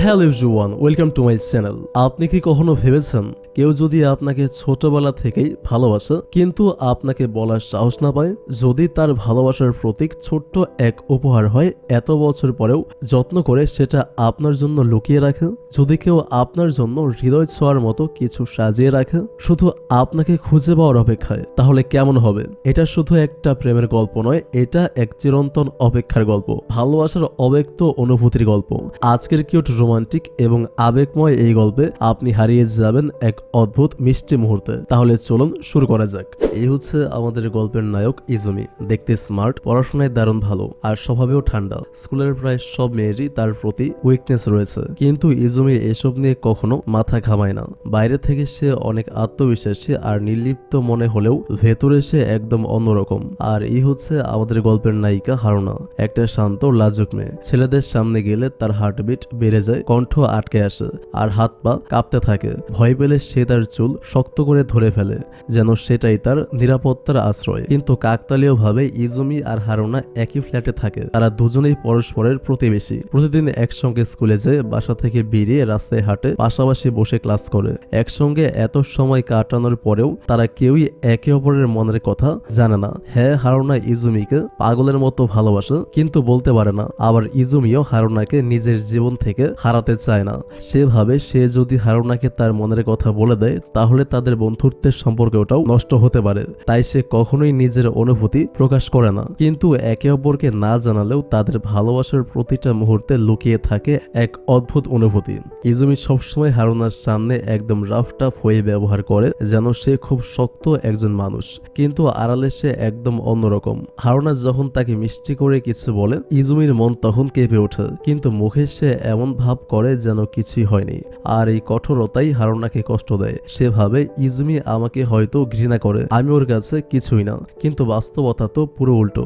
Hello everyone, welcome to my channel. আপনি কি কখনো ভেবেছেন কেউ যদি আপনাকে ছোটবেলা থেকেই ভালোবাসে কিন্তু আপনাকে বলার সাহস না পায়? যদি তার ভালোবাসার প্রতীক ছোট্ট এক উপহার হয়, এত বছর পরেও যত্ন করে সেটা আপনার জন্য লুকিয়ে রাখে? যদি কেউ আপনার জন্য হৃদয় ছোঁয়ার মতো কিছু সাজিয়ে রাখে শুধু আপনাকে খুঁজে পাওয়ার অপেক্ষায়, তাহলে কেমন হবে? এটা শুধু একটা প্রেমের গল্প নয়, এটা এক চিরন্তন অপেক্ষার গল্প, ভালোবাসার অব্যক্ত অনুভূতির গল্প। আজকের কিউট রোমান্টিক এবং আবেগময় এই গল্পে আপনি হারিয়ে যাবেন এক অদ্ভুত মিষ্টি মুহূর্তে। তাহলে চলুন শুরু করা যাক। এই হচ্ছে আমাদের গল্পের নায়ক ইজুমি। দেখতে স্মার্ট, পড়াশোনায় দারুণ ভালো আর স্বভাবেও ঠান্ডা। স্কুলের প্রায় সব মেয়েরই তার প্রতি উইকনেস রয়েছে, কিন্তু ইজুমি এসব নিয়ে কখনো মাথা ঘামায় না। বাইরে থেকে সে অনেক আত্মবিশ্বাসী আর নির্লিপ্ত মনে হলেও ভেতরে সে একদম অন্যরকম। আর এই হচ্ছে আমাদের গল্পের নায়িকা হারুনা, একটা শান্ত লাজুক মেয়ে। ছেলেদের সামনে গেলে তার হার্টবিট বেড়ে যায়, কণ্ঠ আটকে আসে আর হাত পা কাঁপতে থাকে। ভয় পেলে সে তার চুল শক্ত করে ধরে ফেলে, যেন সেটাই তার নিরাপত্তার আশ্রয়। কিন্তু কাকতালীয়ভাবে ইজুমি আর হারুনা একই ফ্ল্যাটে থাকে। তারা দুজনেই পরস্পরের প্রতিবেশী। প্রতিদিন একসঙ্গে স্কুলে যায়, বাসা থেকে বেরিয়ে রাস্তায় হাঁটে, পাশাপাশি বসে ক্লাস করে। একসঙ্গে এত সময় কাটানোর পরেও তারা কেউই একে অপরের মনের কথা জানে না। হ্যাঁ, হারুনা ইজুমিকে পাগলের মতো ভালোবাসে, কিন্তু বলতে পারে না। আবার ইজুমিও হারুনাকে নিজের জীবন থেকে হারাতে চায় না। সে ভাবে সে যদি হারুনাকে তার মনের কথা বলে দেয় তাহলে তাদের বন্ধুত্বের সম্পর্কটাও নষ্ট হতে পারে। তাই সে কখনোই নিজের অনুভূতি প্রকাশ করে না। কিন্তু একে অপরকে না জানালেও তাদের ভালোবাসার প্রতিটা মুহূর্তে লুকিয়ে থাকে এক অদ্ভুত অনুভূতি। ইজুমি সবসময় হারুনার সামনে একদম রাফ টাফ হয়ে ব্যবহার করে, যেন সে খুব শক্ত একজন মানুষ, কিন্তু আড়ালে সে একদম অন্যরকম। হারুনা যখন তাকে মিষ্টি করে কিছু বলে, ইজুমির মন তখন কেঁপে ওঠে, কিন্তু মুখে সে এমন ভাব করে যেন কিছুই হয়নি। আর এই কঠোরতাই হারুনাকে কষ্ট দেয়। সে ভাবে ইজুমি আমাকে হয়তো ঘৃণা করে, আমি ওর কাছে কিছুই না, কিন্তু বাস্তবতা তো পুরো উল্টো।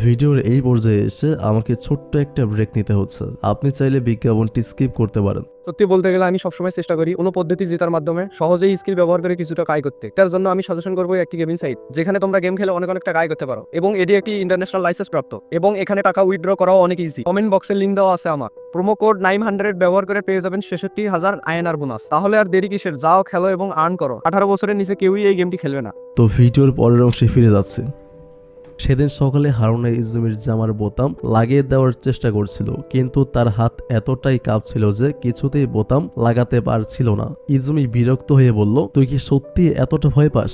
ভিডিওর এই পর্যায়ে এসে আমাকে ছোট্ট একটা ব্রেক নিতে হচ্ছে। আপনি চাইলে বিজ্ঞাপনটি স্কিপ করতে পারেন। সত্যি বলতে গেলে আমি সবসময় চেষ্টা করি কোনো পদ্ধতি জেতার মাধ্যমে সহজেই স্কিল ব্যবহার করে কিছুটা কাজ করতে। তার জন্য আমি সাজেশন করবো একটি গেমিং সাইট, যেখানে তোমরা গেম খেলে অনেক টাকা আয় করতে পারো, এবং এটি একটি ইন্টারন্যাশনাল লাইসেন্স প্রাপ্ত, এবং এখানে টাকা উইথড্র করাও অনেক ইজি। কমেন্ট বক্সের লিঙ্ক দেওয়া আছে আমার। প্রোমো কোড 900 ব্যবহার করে পেয়ে যাবেন 66,000 আইএনআর বোনাস। তাহলে আর দেরি কিসের, যাও খেলো এবং আর্ন করো। 18 বছরের নিচে কেউই এই গেমটি খেলবে না। তো ভিডিওর পরের অংশে ফিরে যাচ্ছে। সেদিন সকালে হারুনা ইজুমির জামার বোতাম লাগিয়ে দেওয়ার চেষ্টা করছিল, কিন্তু তার হাত এতটাই কাঁপছিল যে কিছুতেই বোতাম লাগাতে পারছিল না। ইজুমি বিরক্ত হয়ে বলল, তুই কি সত্যি এতটা ভয় পাস?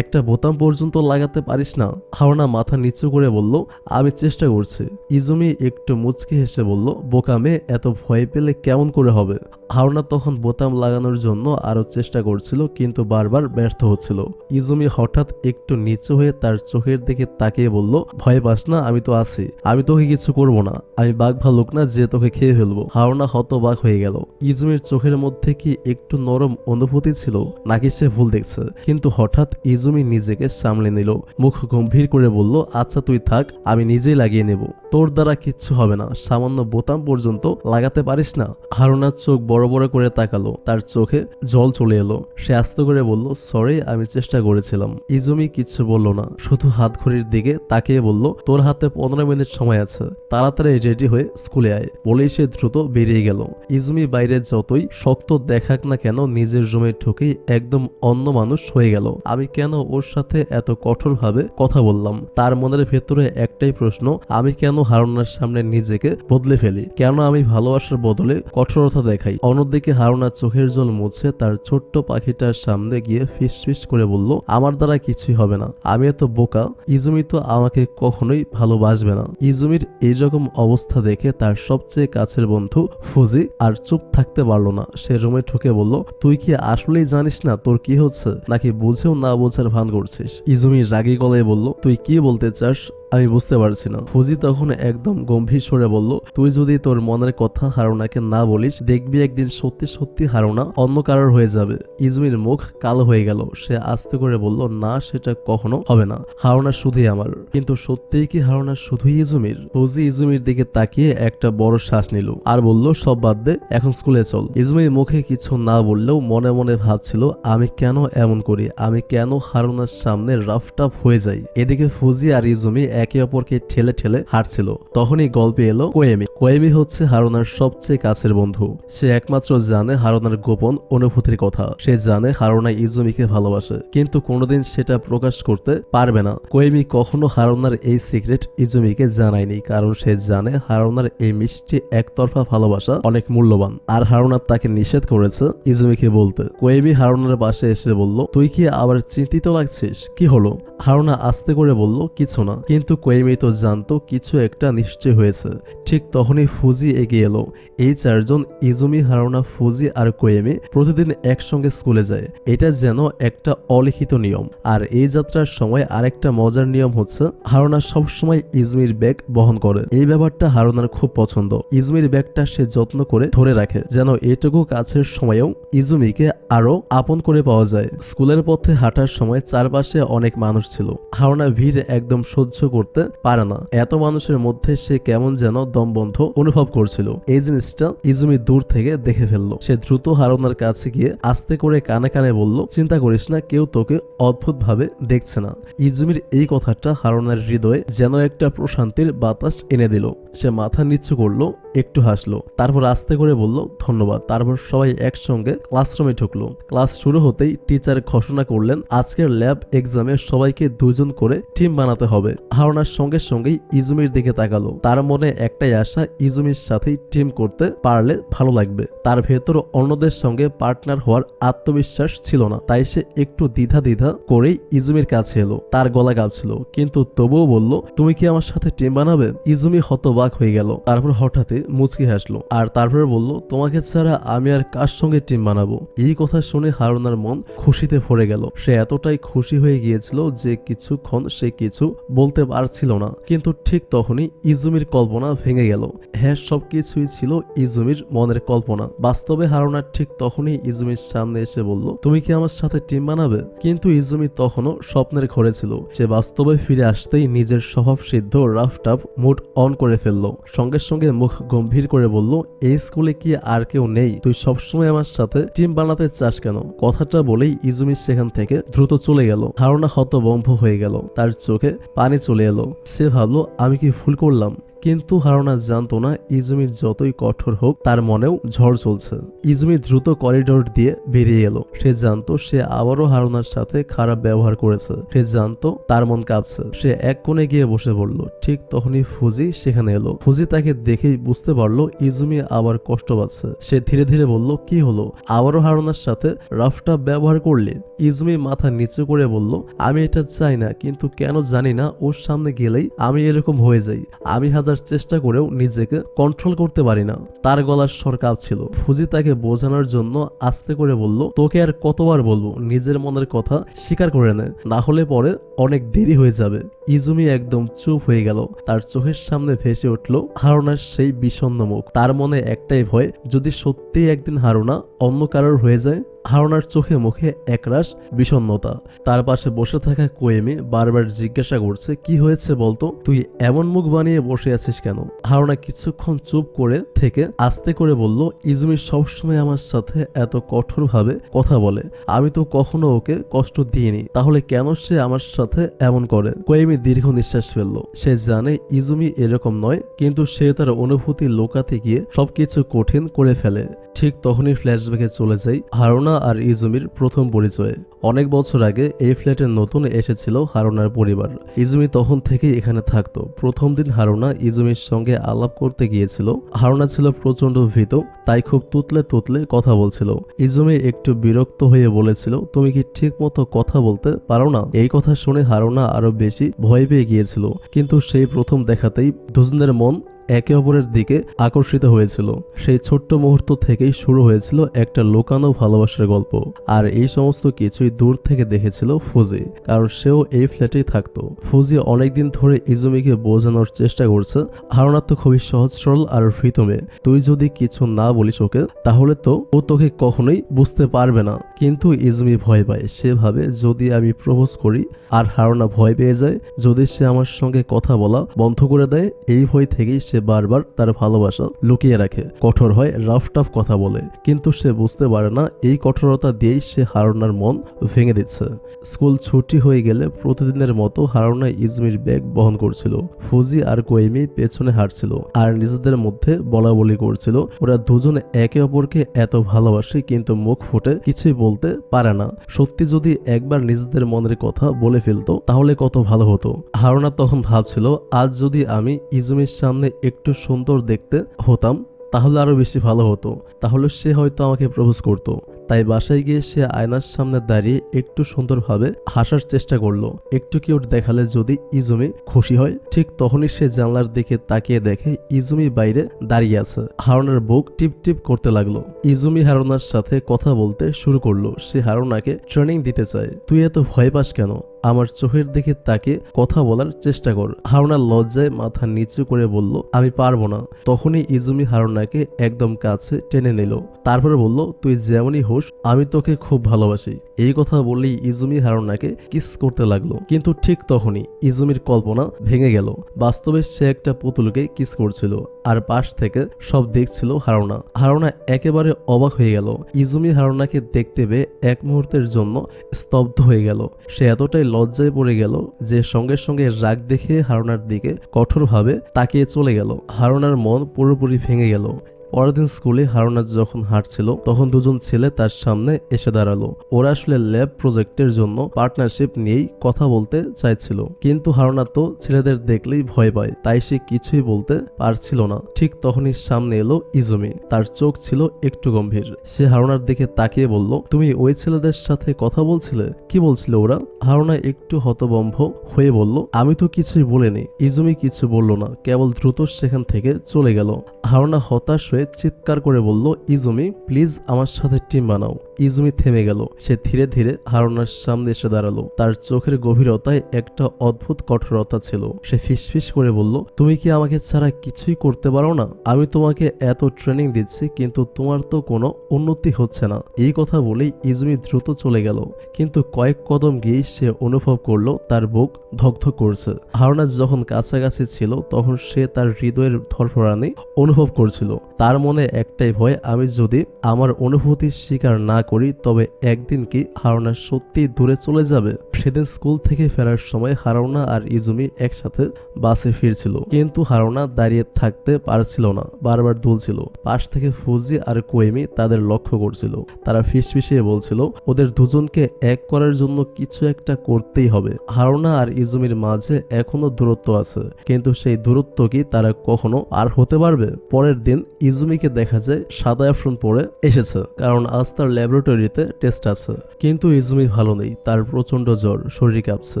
একটা বোতাম পর্যন্ত লাগাতে পারিস না? হারুনা মাথা নিচু করে বলল, আমি চেষ্টা করছি। ইজুমি একটু মুচকি হেসে বলল, বোকা মেয়ে, এত ভয় পেলে কেমন করে হবে? হারুনা তখন বোতাম লাগানোর জন্য আরো চেষ্টা করছিল, কিন্তু বারবার ব্যর্থ হচ্ছিল। ইজুমি হঠাৎ একটু নিচু হয়ে তার চোখের দিকে তাকিয়ে বলল, ভয় পাস না, আমি তো আছি, আমি তোকে কিছু করব না, আমি বাঘ ভালুক না যে তোকে খেয়ে ফেলবো। হারুনা হতবাক হয়ে গেল। ইজুমির চোখের মধ্যে কি একটু নরম অনুভূতি ছিল, নাকি সে ভুল দেখছে? কিন্তু হঠাৎ ইজুমি নিজেকে সামলে নিল, মুখ গম্ভীর করে বলল, আচ্ছা তুই থাক, আমি নিজেই লাগিয়ে নেব, তোর দ্বারা কিচ্ছু হবে না, সামান্য বোতাম পর্যন্ত লাগাতে পারিস না? হারুনার চোখ বড় বড় করে তাকালো, তার চোখে জল চলে এলো। সে আস্তে করে বলল, সরি, আমি চেষ্টা করেছিলাম। ইজুমি কিচ্ছু বলল না, শুধু হাত ঘড়ির দিকে তাকিয়ে বলল, তোর হাতে 15 মিনিট সময় আছে, তাড়াতাড়ি রেডি হয়ে স্কুলে আয়। বলেই সে দ্রুত বেরিয়ে গেল। ইজুমি বাইরে যতই শক্ত দেখাক না কেন, নিজের রুমে ঢুকেই একদম অন্য মানুষ হয়ে গেল। আমি কেন ওর সাথে এত কঠোরভাবে কথা বললাম? তার মনের ভেতরে একটাই প্রশ্ন, আমি কেন হারুনার সামনে নিজেকে বদলে ফেলি? কেন আমি ভালোবাসার বদলে কঠোরতা দেখাই? অন্যদিকে হারুনা চোখের জল মুছে তার ছোট্ট পাখিটার সামনে গিয়ে ফিস ফিস করে বলল, আমার দ্বারা কিছুই হবে না, আমি এত বোকা, ইজুমি তো আমাকে কখনোই ভালোবাসবে না। ইজুমির এইরকম অবস্থা দেখে তার সবচেয়ে কাছের বন্ধু ফুজি আর চুপ থাকতে পারল না। সে রুমে ঢুকে বলল, তুই কি আসলেই জানিস না তোর কি হচ্ছে, নাকি বুঝেও না বোঝার ভান করছিস? ইজুমি রাগী গলায় বলল, তুই কি বলতে চাস আমি বুঝতে পারছি না। ফুজি তখন একদম গম্ভীর স্বরে বলল, তুই যদি তোর মনের কথা হারুনাকে না বলিস, দেখবি একদিন সত্যি সত্যি হারুনা অন্য কারোর হয়ে যাবে। ইজুমির মুখ কালো হয়ে গেল। সে আস্তে করে বলল, না, সেটা কখনো হবে না, হারুনা শুধুই আমার। কিন্তু সত্যিই কি হারুনা শুধুই ইজুমির? ফুজি ইজুমির দিকে তাকিয়ে একটা বড় শ্বাস নিল আর বলল, সব বাদ দে, এখন স্কুলে চল। ইজুমির মুখে কিছু না বললেও মনে মনে ভাবছিল, আমি কেন এমন করি, আমি কেন হারুনার সামনে রাফ টাফ হয়ে যাই? এদিকে ফুজি আর ইজুমি একে অপরকে ঠেলে ঠেলে হাঁটছিল। তখনই গল্পে এলো কোয়েমি। কোয়েমি হচ্ছে হারুনার সবচেয়ে কাছের বন্ধু। সে একমাত্র জানে হারুনার গোপন অনুভূতির কথা। সে জানে হারুনা ইজুমিকে ভালোবাসে, কিন্তু কোনোদিন সেটা প্রকাশ করতে পারবে না। কোয়েমি কখনো হারুনার এই সিক্রেট ইজুমিকে জানায়নি, কারণ সে জানে হারুনার এই মিষ্টি একতরফা ভালোবাসা অনেক মূল্যবান। আর হারুনা তাকে নিষেধ করেছে ইজুমিকে বলতে। কোয়েমি হারুনার পাশে এসে বলল, তুই কি আবার চিন্তিত লাগছিস? কি হলো? হারুনা আস্তে করে বলল, কিছু না। কিন্তু কোয়েমি তো জানতো কিছু একটা নিশ্চয় হয়েছে। ঠিক তখনই ফুজি এগিয়ে এলো। এই চারজন, ইজুমি, হারুনা, ফুজি আর কোয়েমি, প্রতিদিন একসঙ্গে স্কুলে যায়। এটা যেন একটা অলিখিত নিয়ম। আর এই যাত্রার সময় আরেকটা মজার নিয়ম হচ্ছে, হারুনা সবসময় ইজুমির ব্যাগ বহন করে। এই ব্যাপারটা হারুনার খুব পছন্দ। ইজুমির ব্যাগটা সে যত্ন করে ধরে রাখে, যেন এটুকু কাছের সময়েও ইজুমিকে আরো আপন করে পাওয়া যায়। স্কুলের পথে হাঁটার সময় চারপাশে অনেক মানুষ ছিল। হারুনা ভিড় একদম সহ্য করতে পারে না। এত মানুষের মধ্যে সে কেমন যেন দমবন্ধ অনুভব করছিল। এই জিনিসটা ইজুমি দূর থেকে দেখে ফেললো। সে দ্রুত হারুনার কাছে গিয়ে আস্তে করে কানে কানে বলল, চিন্তা করিস না, কেউ তোকে অদ্ভুত ভাবে দেখছে না। ইজুমির এই কথাটা হারুনার হৃদয়ে যেন একটা প্রশান্তির বাতাস এনে দিল। সে মাথা নিচু করলো, একটু হাসলো, তারপর আস্তে করে বলল, ধন্যবাদ। তারপর সবাই একসঙ্গে ক্লাসরুমে ঢুকলো। ক্লাস শুরু হতেই টিচার ঘোষণা করলেন, আজকের ল্যাব এক্সামে সবাইকে দুজন করে টিম বানাতে হবে। হারুনার সঙ্গে সঙ্গেই ইজুমির দিকে তাকালো। তার মনে একটাই আশা, ইজুমির সাথেই টিম করতে পারলে ভালো লাগবে। তার ভেতর অন্যদের সঙ্গে পার্টনার হওয়ার আত্মবিশ্বাস ছিল না, তাই সে একটু দ্বিধা করেই ইজুমির কাছে এলো। তার গলা কাঁপছিল, কিন্তু তবুও বলল, তুমি কি আমার সাথে টিম বানাবে? ইজুমি হতবাক হয়ে গেল। তারপর হঠাৎই মুচকি হাসলো, আর তারপরে বলল, তোমাকে ছাড়া আমি আর কার সঙ্গে টিম বানাবো? এই কথা শুনে হারুনার মন খুশিতে ভরে গেল। সে এতটাই খুশি হয়ে গিয়েছিল যে কিছুক্ষণ সে কিছু বলতে পারছিল না। কিন্তু ঠিক তখনই ইজুমির কল্পনা ভেঙে গেল। হ্যাঁ, সবকিছুই ছিল ইজুমির মনের কল্পনা। বাস্তবে হারুনা ঠিক তখনই ইজুমির সামনে এসে বলল, তুমি কি আমার সাথে টিম বানাবে? কিন্তু ইজুমি তখনও স্বপ্নের ঘরে ছিল। সে বাস্তবে ফিরে আসতেই নিজের স্বভাব সিদ্ধ রাফ টাফ মুড অন করে ফেললো। সঙ্গে সঙ্গে মুখ গম্ভীর করে বলল, এই স্কুলে কি আর কেউ নেই? তুই সবসময় আমার সাথে টিম বানাতে চাস কেন? কথাটা বলেই ইজুমি সেখান থেকে দ্রুত চলে গেল। হারুনা হতভম্ব হয়ে গেল, তার চোখে পানি চলে এলো। সে ভাবলো, আমি কি ভুল করলাম? কিন্তু হারুনা জানতো না, ইজুমি যতই কঠোর হোক, তার মনেও ঝড় চলছে। ইজুমি দ্রুত করিডোর দিয়ে বেরিয়ে এলো। সে জানতো সে আবারও হারুনার সাথে খারাপ ব্যবহার করেছে। সে জানতো তার মন কাঁপছে। সে এক কোণে গিয়ে বসে পড়ল। ঠিক তখনই ফুজি সেখানে এলো। ফুজি তাকে দেখেই বুঝতে পারলো ইজুমি আবার কষ্ট পাচ্ছে। সে ধীরে ধীরে বলল, কি হলো? আবারও হারুনার সাথে রাফটা ব্যবহার করলি? ইজুমি মাথা নিচু করে বলল, আমি এটা চাই না, কিন্তু কেন জানি না ওর সামনে গেলেই আমি এরকম হয়ে যাই। আমি হাজার চেষ্টা করেও নিজেকে কন্ট্রোল করতে পারি না। তার গলার স্বর কাঁপছিল। ফুজি তাকে বোঝানোর জন্য আস্তে করে বলল, তোকে আর কতবার বলবো, নিজের মনের কথা স্বীকার করে নে, না হলে পরে অনেক দেরি হয়ে যাবে। ইজুমি একদম চুপ হয়ে গেল। তার চোখের সামনে ভেসে উঠল হারুনার সেই বিষণ্ণ মুখ। তার মনে একটাই ভয়, যদি সত্যিই একদিন হারুনা অন্য কারোর হয়ে যায়। হারুনার চোখে মুখে একরাশ বিষণ্ণতা। তার পাশে বসে থাকা কোয়েমি বারবার জিজ্ঞাসা করছে, কি হয়েছে বলতো? তুই এমন মুখ বানিয়ে বসে আছিস কেন? হারুনা কিছুক্ষণ চুপ করে থেকে আস্তে করে বলল, ইজুমি সবসময় আমার সাথে এত কঠোরভাবে কথা বলে। আমি তো কখনো ওকে কষ্ট দিইনি, তাহলে কেন সে আমার সাথে এমন করে? কোয়েমি দীর্ঘ নিঃশ্বাস ফেলল। সে জানে ইজুমি এরকম নয়, কিন্তু সে তার অনুভূতি লুকাতে গিয়ে সবকিছু কঠিন করে ফেলে। ঠিক তখনই ফ্ল্যাশব্যাকে চলে যায় হারুনা আর ইজুমির প্রথম পরিচয়ে। অনেক বছর আগে এই ফ্ল্যাটে নতুন এসেছিল হারুনার পরিবার। ইজুমি তখন থেকেই এখানে থাকতো। প্রথম দিন হারুনা ইজুমির সঙ্গে আলাপ করতে গিয়েছিল। হারুনা ছিল প্রচন্ড ভীত, তাই খুব তুতলে কথা বলছিল। ইজুমি একটু বিরক্ত হয়ে বলেছিল, তুমি কি ঠিক মতো কথা বলতে পারো না? এই কথা শুনে হারুনা আরো বেশি ভয় পেয়ে গিয়েছিল। কিন্তু সেই প্রথম দেখাতেই দুজনের মন একে অপরের দিকে আকর্ষিত হয়েছিল। সেই ছোট্ট মুহূর্ত থেকেই শুরু হয়েছিল একটা লুকানো ভালোবাসার গল্প। আর এই সমস্ত কিছুই দূর থেকে দেখেছিল ফুজি, কারণ সেও এই ফ্ল্যাটেই থাকতো। ফুজি অনেকদিন ধরে ইজুমিকে বোঝানোর চেষ্টা করছে, হারুনা তো খুবই সহজ সরল আর ভীত মেয়ে, তুই যদি কিছু না বলিস ওকে, তাহলে তো ও তোকে কখনোই বুঝতে পারবে না। কিন্তু ইজুমি ভয় পায়। সে ভাবে, যদি আমি প্রপোজ করি আর হারুনা ভয় পেয়ে যায়, যদি সে আমার সঙ্গে কথা বলা বন্ধ করে দেয়, এই ভয় থেকেই সে বারবার তার ভালোবাসা লুকিয়ে রাখে, কঠোর হয়, রাফ টাফ কথা বলে। কিন্তু সে বুঝতে পারে না এই কঠোরতা দিয়েই সে হারুনার মন ভেঙে দিচ্ছে। স্কুল ছুটি হয়ে গেলে প্রতিদিনের মতো হারুনা ইজমির ব্যাগ বহন করছিল। ফুজি আর কোয়েমি পেছনে হাঁটছিল আর নিজেদের মধ্যে বলাবলি করছিল ওরা দুজন একে অপরকে এত ভালোবাসে কিন্তু মুখ ফুটে কিছুই বলতে পারে না। সত্যি যদি একবার নিজেদের মনের কথা বলে ফেলতো তাহলে কত ভালো হতো। হারুনা তখন ভাবছিল আজ যদি আমি ইজমির সামনে একটু সুন্দর দেখতে হতাম তাহলে আরো বেশি ভালো হতো, তাহলে সে হয়তো আমাকে প্রপোজ করত। তাই বাসায় গিয়ে সে আয়নার সামনে দাঁড়িয়ে একটু সুন্দরভাবে হাসার চেষ্টা করলো। একটু কিউট দেখালে যদি ইজুমি খুশি হয়। ঠিক তখনই সে জানলার দিকে তাকিয়ে দেখে ইজুমি বাইরে দাঁড়িয়ে আছে। হারুনার বুক টিপ টিপ করতে লাগলো। ইজুমি হারুনার সাথে কথা বলতে শুরু করলো। সে হারুনাকে ট্রেনিং দিতে চায়। তুই এত ভয় পাস কেন? আমার চোখের দিকে তাকে কথা বলার চেষ্টা কর। হারুনা লজ্জায় মাথা নিচু করে বলল আমি পারবো না। তখনই ইজুমি হারুনাকে একদম কাছে টেনে নিল। তারপরে বলল তুই যেমনই হোস আমি তোকে খুব ভালোবাসি। এই কথা বললেই ইজুমি হারুনাকে কিস করতে লাগলো। কিন্তু ঠিক তখনই ইজুমির কল্পনা ভেঙে গেল। বাস্তবে সে একটা পুতুলকে কিস করছিল আর পাশ থেকে সব দেখছিল হারুনা। হারুনা একেবারে অবাক হয়ে গেল। ইজুমি হারুনাকে দেখতে পেয়ে এক মুহূর্তের জন্য স্তব্ধ হয়ে গেল। সে এতটাই লজ্জায় পড়ে গেল যে সঙ্গে সঙ্গে রাগ দেখে হারুনার দিকে কঠোরভাবে তাকিয়ে চলে গেল। হারুনার মন পুরোপুরি ভেঙে গেল। পরের দিন স্কুলে হারুনা যখন হাঁটছিল তখন দুজন ছেলে তার সামনে এসে দাঁড়ালো। ওরা আসলে ল্যাব প্রজেক্টের জন্য পার্টনারশিপ নিয়েই কথা বলতে চাইছিল। কিন্তু হারুনা তো ছেলেদের দেখলেই ভয় পায়, তাই সে কিছুই বলতে পারছিল না। ঠিক তখনই সামনে এলো ইজুমি। তার চোখ ছিল একটু গম্ভীর। সে হারুনার দিকে তাকিয়ে বলল তুমি ওই ছেলেদের সাথে কথা বলছিলে? কি বলছিল ওরা? হারুনা একটু হতভম্ব হয়ে বলল আমি তো কিছুই বলিনি। ইজুমি কিছু বলল না, কেবল দ্রুত সেখান থেকে চলে গেল। হারুনা হতাশ হয়ে চিৎকার করে বলল ইজুমি প্লিজ আমার সাথে টিম বানাও। ইজুমি থেমে গেল। সে ধীরে ধীরে হারুনার সামনে এসে দাঁড়ালো। তার চোখের গভীরতায় একটা অদ্ভুত কঠোরতা ছিল। সে ফিসফিস করে বলল তুমি কি আমাকে ছাড়া কিছুই করতে পারো না? আমি তোমাকে এত ট্রেনিং দিচ্ছি কিন্তু তোমার তো কোনো উন্নতি হচ্ছে না। এই কথা বলেই ইজুমি দ্রুত চলে গেল। কিন্তু কয়েক কদম গিয়ে সে অনুভব করলো তার বুক ধকধক করছে। হারুনা যখন কাছাকাছি ছিল তখন সে তার হৃদয়ের ধড়ফড়ানি অনুভব করছিল। তার মনে একটাই ভয়, আমি যদি আমার অনুভূতির স্বীকার না করি তবে একদিন কি হারুনা সত্যি দূরে চলে যাবে। সেদিন স্কুল থেকে ফেরার সময় হারুনা আর ইজুমি একসাথে বাসে ফিরছিল। কিন্তু হারুনা দাঁড়িয়ে থাকতে পারছিল না, বারবার দুলছিল। পাশ থেকে ফুজি আর কোয়েমি তাদের লক্ষ্য করছিল। তারা ফিসফিসিয়ে বলছিল ওদের দুজনকে এক করার জন্য কিছু একটা করতেই হবে। হারুনা আর ইজুমির মাঝে এখনো দূরত্ব আছে, কিন্তু সেই দূরত্ব কি তারা কখনো আর হতে পারবে? পরের দিন ইজুমিকে দেখা যায় সাদা অ্যাপ্রন পরে এসেছে, কারণ আজ তার ল্যাবরেটরিতে টেস্ট আছে। কিন্তু ইজুমি ভালো নেই, তার প্রচন্ড জ্বর, শরীর কাঁপছে।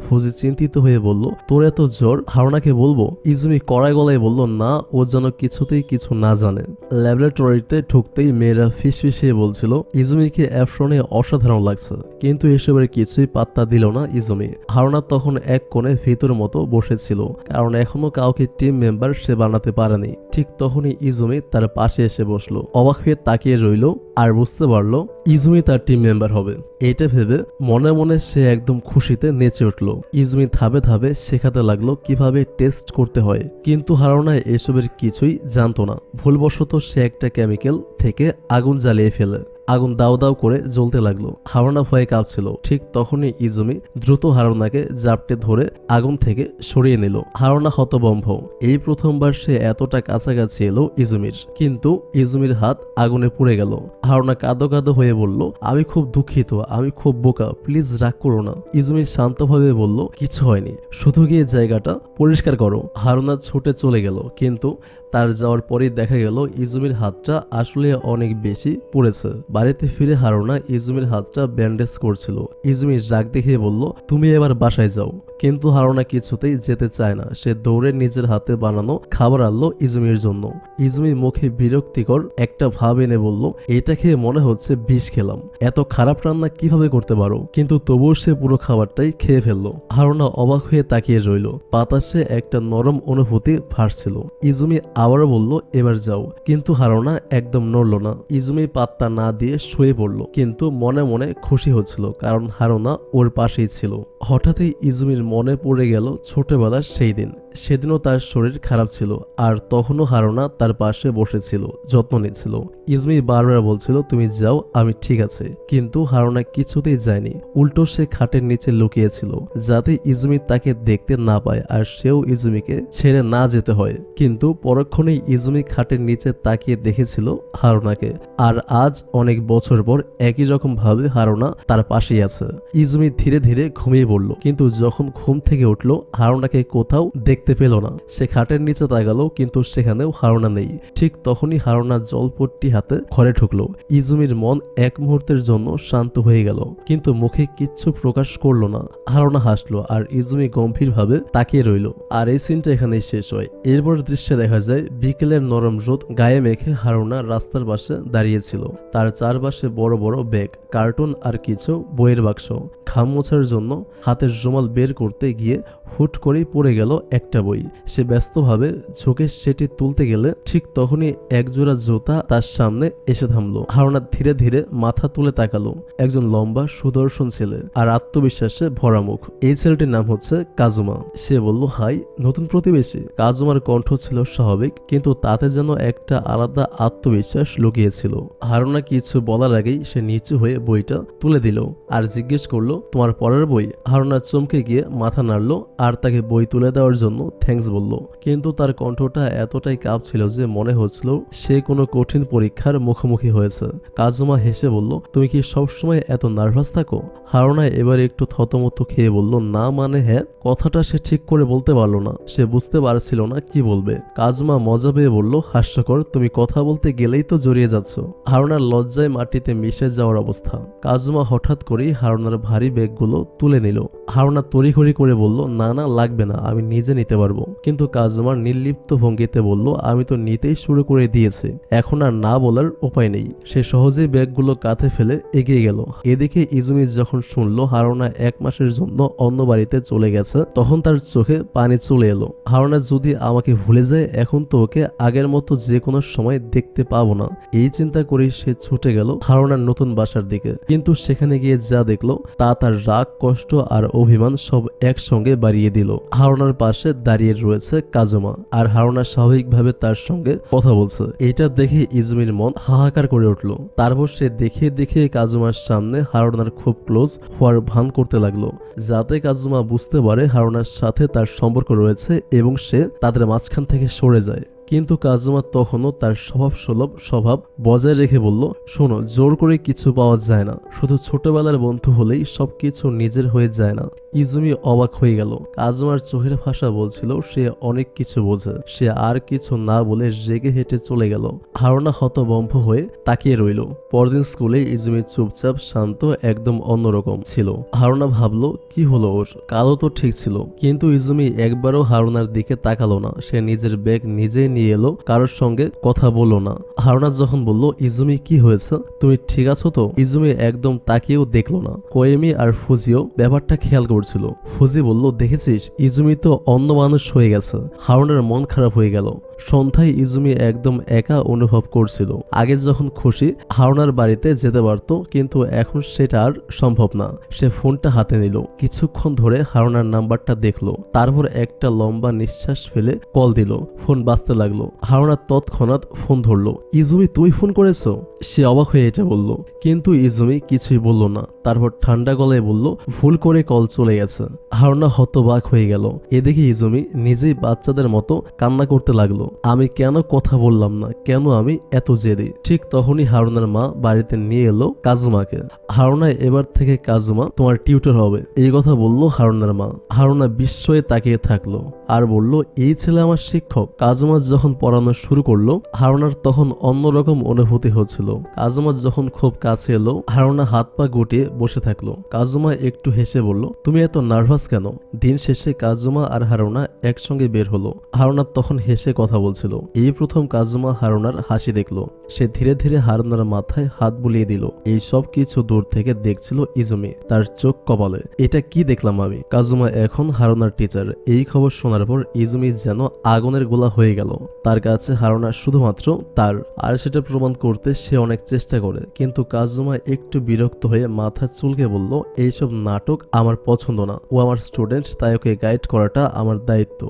ফুজি চিন্তিত হয়ে বলল তোর এত জ্বর, হারুনাকে বলবো? ইজুমি কড়া গলায় বলল না, ও যেন কিছুতেই কিছু না জানে। ল্যাবরেটরিতে ঢুকতেই মেয়েরা ফিসফিসিয়ে বলছিল ইজুমিকে অ্যাপ্রনে অসাধারণ লাগছে, কিন্তু এসবের কিছুই পাত্তা দিল না ইজুমি। হারুনা তখন এক কোণে ভিতর মতো বসেছিল, কারণ এখনো কাউকে টিম মেম্বার সে বানাতে পারেনি। ঠিক তখনই ইজুমি তার পাশে এসে বসলো। অবাক হয়ে তাকিয়ে রইল আর বুঝতে পারলো ইজুমি তার টিম মেম্বার হবে। এটা ভেবে মনে মনে সে একদম খুশিতে নেচে উঠল। ইজুমি ধাপে ধাপে শেখাতে লাগলো কিভাবে টেস্ট করতে হয়। কিন্তু হারুনা এসবের কিছুই জানতো না। ভুলবশত সে একটা কেমিক্যাল থেকে আগুন জ্বালিয়ে ফেলে। আগুন দাউ দাউ করে জ্বলতে লাগলো। হারুনা ভয়ে কাঁপছিল। ঠিক তখনই ইজুমি দ্রুত হারুনাকে জাপটে ধরে আগুন থেকে সরিয়ে নিল। হারুনা হতভম্ব। এই প্রথমবার সে এতটা কাছাকাছি এলো ইজুমির, কিন্তু ইজুমির হাত আগুনে পুড়ে গেল। হারুনা কাঁদো কাঁদো হয়ে বলল আমি খুব দুঃখিত, আমি খুব বোকা, প্লিজ রাগ করো না। ইজুমি শান্তভাবে বলল কিছু হয়নি, শুধু গিয়ে জায়গাটা পরিষ্কার করো। হারুনা ছুটে চলে গেল, কিন্তু তার যাওয়ার পরেই দেখা গেল ইজুমির হাতটা আসলে অনেক বেশি পুড়েছে। বাড়িতে ফিরে হারুনা ইজুমির হাতটা ব্যান্ডেজ করছিল। ইজুমি রাগ দেখে বলল তুমি এবার বাসায় যাও। কিন্তু হারুনা কিছুতেই যেতে চায় না। সে দৌড়ে নিজের হাতে বানানো খাবার আনলো ইজুমির জন্য। ইজুমি মুখে বিরক্তিকর একটা ভাব এনে বলল এটা খেয়ে মনে হচ্ছে বিষ খেলাম, এত খারাপ রান্না কিভাবে করতে পারো? কিন্তু তবুও সে পুরো খাবারটাই খেয়ে ফেললো। হারুনা অবাক হয়ে তাকিয়ে রইল। বাতাসে একটা নরম অনুভূতি ভাসছিল। ইজুমি আবারও বলল এবার যাও, কিন্তু হারুনা একদম নড়ল না। ইজুমি পাত্তা না দিয়ে শুয়ে পড়ল, কিন্তু মনে মনে খুশি হচ্ছিল, কারণ হারুনা ওর পাশেই ছিল। হঠাৎই ইজুমির মনে পড়ে গেল ছোটবেলার সেই দিন। সেদিনও তার শরীর খারাপ ছিল আর তখনও হারুনা তার পাশে বসেছিল, যত্ন নিচ্ছিল। ইজমি বারবার বলছিল তুমি যাও, আমি ঠিক আছে, কিন্তু হারুনা কিছুতেই যায়নি। উল্টো সে খাটের নিচে লুকিয়েছিল যাতে ইজমি তাকে দেখতে না পায় আর সেও ইজমিকে ছেড়ে না যেতে হয়। কিন্তু পরক্ষণেই ইজমি খাটের নিচে তাকিয়ে দেখেছিল হারুনাকে। আর আজ অনেক বছর পর একই রকম ভাবে হারুনা তার পাশেই আছে। ইজমি ধীরে ধীরে ঘুমিয়ে পড়ল, কিন্তু যখন ঘুম থেকে উঠল হারুনাকে কোথাও দেখতে পেল না। সে খাটের নিচে তাকালো, কিন্তু সেখানেও হারুনা নেই। ঠিক তখনই হারুনা জলপট্টি হাতে ঘরে ঢুকলো। ইজমির মন এক মুহূর্তের জন্য শান্ত হয়ে গেল, কিন্তু মুখে কিচ্ছু প্রকাশ করলো না। হারুনা হাসলো আর ইজমি গম্ভীরভাবে তাকিয়ে রইল। আর এই সিনটা এখানেই শেষ হয়। এরপর দৃশ্যে দেখা যায় বিকেলের নরম রোদ গায়ে মেখে হারুনা রাস্তার পাশে দাঁড়িয়েছিল। তার চারপাশে বড় বড় ব্যাগ, কার্টুন আর কিছু বইয়ের বাক্স। ঘাম মোছার জন্য হাতের রুমাল বের করতে গিয়ে হুট করেই পড়ে গেল একটা বই। সে ব্যস্তভাবে ঝুঁকে সেটি তুলতে গেলে ঠিক তখনই একজোড়া জুতা তার সামনে এসে থামলো। হারুনা ধীরে ধীরে মাথা তুলে তাকালো। একজন লম্বা সুদর্শন ছেলে আর আত্মবিশ্বাসে ভরা মুখ। এই ছেলেটির নাম হচ্ছে কাজুমা। সে বলল, হাই, নতুন প্রতিবেশী। কাজুমার কণ্ঠ ছিল স্বাভাবিক, কিন্তু তাতে যেন একটা আলাদা আত্মবিশ্বাস লুকিয়েছিল। হারুনা কিছু বলার আগেই সে নিচু হয়ে বইটা তুলে দিল আর জিজ্ঞেস করলো, তোমার পরের বই? হারুনা চমকে গিয়ে মাথা নাড়লো আর তাকে বই তুলে দেওয়ার জন্য থ্যাঙ্কস বলল। কিন্তু তার কণ্ঠটা এতটাই কাঁপছিল যে মনে হচ্ছিল সে কোনো কঠিন পরীক্ষার মুখোমুখি হয়েছে। কাজুমা হেসে বলল, তুমি কি সবসময় এত নার্ভাস থাকো? হারুনা এবার একটু থতমত খেয়ে বলল, না মানে হ্যাঁ। কথাটা সে ঠিক করে বলতে পারলো না। সে বুঝতে পারছিল না কি বলবে। কাজুমা মজা পেয়ে বলল, হাস্যকর, তুমি কথা বলতে গেলেই তো জড়িয়ে যাচ্ছ। হারুনার লজ্জায় মাটিতে মিশে যাওয়ার অবস্থা। কাজুমা হঠাৎ করেই হারুনার ভারী ব্যাগগুলো তুলে নিল। হারুনা তড়িঘড়ি করে বলল, না না, লাগবে না, আমি নিজে নিতে পারবো। কিন্তু কাজুমার নির্লিপ্ত ভঙ্গিতে বলল, আমি তো নিতেই শুরু করে দিয়েছি, এখন আর না বলার উপায় নেই। সে সহজেই ব্যাগগুলো কাঁধে ফেলে এগিয়ে গেল। এদিকে ইজমি যখন শুনলো হারুনা 1 মাসের জন্য অন্য বাড়িতে চলে গেছে, তখন তার চোখে পানি চলে এলো। হারুনা যদি আমাকে ভুলে যায়, এখন তো ওকে আগের মতো যে কোনো সময় দেখতে পাবো না। এই চিন্তা করেই সে ছুটে গেল হারুনার নতুন বাসার দিকে। কিন্তু সেখানে গিয়ে যা দেখলো তা তার রাগ, কষ্ট আর অভিমান সব একসঙ্গে বাড়িয়ে দিল। হারুনার পাশে দাঁড়িয়ে রয়েছে কাজুমা, আর হারুনা স্বাভাবিকভাবে তার সঙ্গে কথা বলছে। এটা দেখে ইজমির মন হাহাকার করে উঠল। তারপর সে দেখে দেখে কাজুমার সামনে হারুনার খুব ক্লোজ হওয়ার ভান করতে লাগলো, যাতে কাজুমা বুঝতে পারে হারুনার সাথে তার সম্পর্ক রয়েছে এবং সে তাদের মাঝখান থেকে সরে যায়। কিন্তু কাজুমা তখনও তার স্বভাবসুলভ স্বভাব বজায় রেখে বলল, শোনো, জোর করে কিছু পাওয়া যায় না, শুধু ছোটবেলার বন্ধু হলেই সবকিছু নিজের হয়ে যায় না। ইজমি অবাক হয়ে গেল। কাজুমার চোখের ভাষা বলছিল সে অনেক কিছু বোঝে। সে আর কিছু না বলে রেগে হেঁটে চলে গেল। হারুনা হতভম্ব হয়ে তাকিয়ে রইল। পরদিন স্কুলে ইজমি চুপচাপ, শান্ত, একদম অন্যরকম ছিল। হারুনা ভাবলো, কি হলো ওর? কালও তো ঠিক ছিল। কিন্তু ইজমি একবারও হারুনার দিকে তাকালো না। সে নিজের ব্যাগ নিজেই নিয়ে এলো, কারোর সঙ্গে কথা বললো না। হারুনা যখন বলল, ইজমি কি হয়েছে, তুমি ঠিক আছো তো? ইজমি একদম তাকিয়েও দেখলো না। কোয়েমি আর ফুজিও ব্যাপারটা খেয়াল করছিল। ফুজি বলল, দেখেছিস, ইজমি তো অন্য মানুষ হয়ে গেছে। হারুনার মন খারাপ হয়ে গেল। সন্ধ্যায় ইজমি একদম একা অনুভব করছিল। আগে যখন খুশি হারুনার বাড়িতে যেতে পারত, কিন্তু এখন সেটা আর সম্ভব না। সে ফোনটা হাতে নিল, কিছুক্ষণ ধরে হারুনার নাম্বারটা দেখলো, তারপর একটা লম্বা নিঃশ্বাস ফেলে কল দিল। ফোন বাজতে লাগলো। হারুনা তৎক্ষণাৎ ফোন ধরলো। ইজমি, তুমি ফোন করেছো? সে অবাক হয়ে এটা বলল, কিন্তু ইজমি কিছুই বলল না। তারপর ঠান্ডা গলায় বলল, ভুল করে কল চলে গেছে। হারুনা হতবাক হয়ে গেল। এদিকে ইজমি নিজেই বাচ্চাদের মতো কান্না করতে লাগলো, আমি কেন কথা বললাম না, কেন আমি এত জেদি। ঠিক তখনই হারুনার মা বাড়িতে নিয়ে এলো কাজুমাকে। হারুনা এবার থেকে কাজুমা তোমার টিউটর হবে, এই কথা বলল হারুনার মা। হারুনা বিস্ময়ে তাকিয়ে থাকলো আর বলল, এই ছেলে আমার শিক্ষক? কাজুমা যখন পড়ানো শুরু করলো হারুনার তখন অন্যরকম অনুভূতি হচ্ছিল। কাজুমা যখন খুব কাছে এলো হারুনা হাত পা গুটিয়ে বসে থাকলো। কাজুমা একটু হেসে বলল, তুমি এত নার্ভাস কেন? দিন শেষে কাজুমা আর হারুনা একসঙ্গে বের হলো। হারুনা তখন হেসে কথা বলছিল। এই প্রথম কাজুমা হারুনার হাসি দেখলো। সে ধীরে ধীরে হারুনার মাথায় হাত বুলিয়ে দিল। এই সব কিছু দূর থেকে দেখছিল ইজমি, তার চোখ কপালে। এটা কি দেখলাম আমি? কাজুমা এখন হারুনার টিচার। এই খবর শোনার পর ইজমি যেন আগুনের গোলা হয়ে গেল। তার কাছে হারানা শুধুমাত্র তার, আর সেটা প্রমাণ করতে সে অনেক চেষ্টা করে। কিন্তু কাজুমা একটু বিরক্ত হয়ে মাথা চুলকে বলল, এইসব নাটক আমার পছন্দ না, ও আমার স্টুডেন্ট, তাই ওকে গাইড করাটা আমার দায়িত্ব।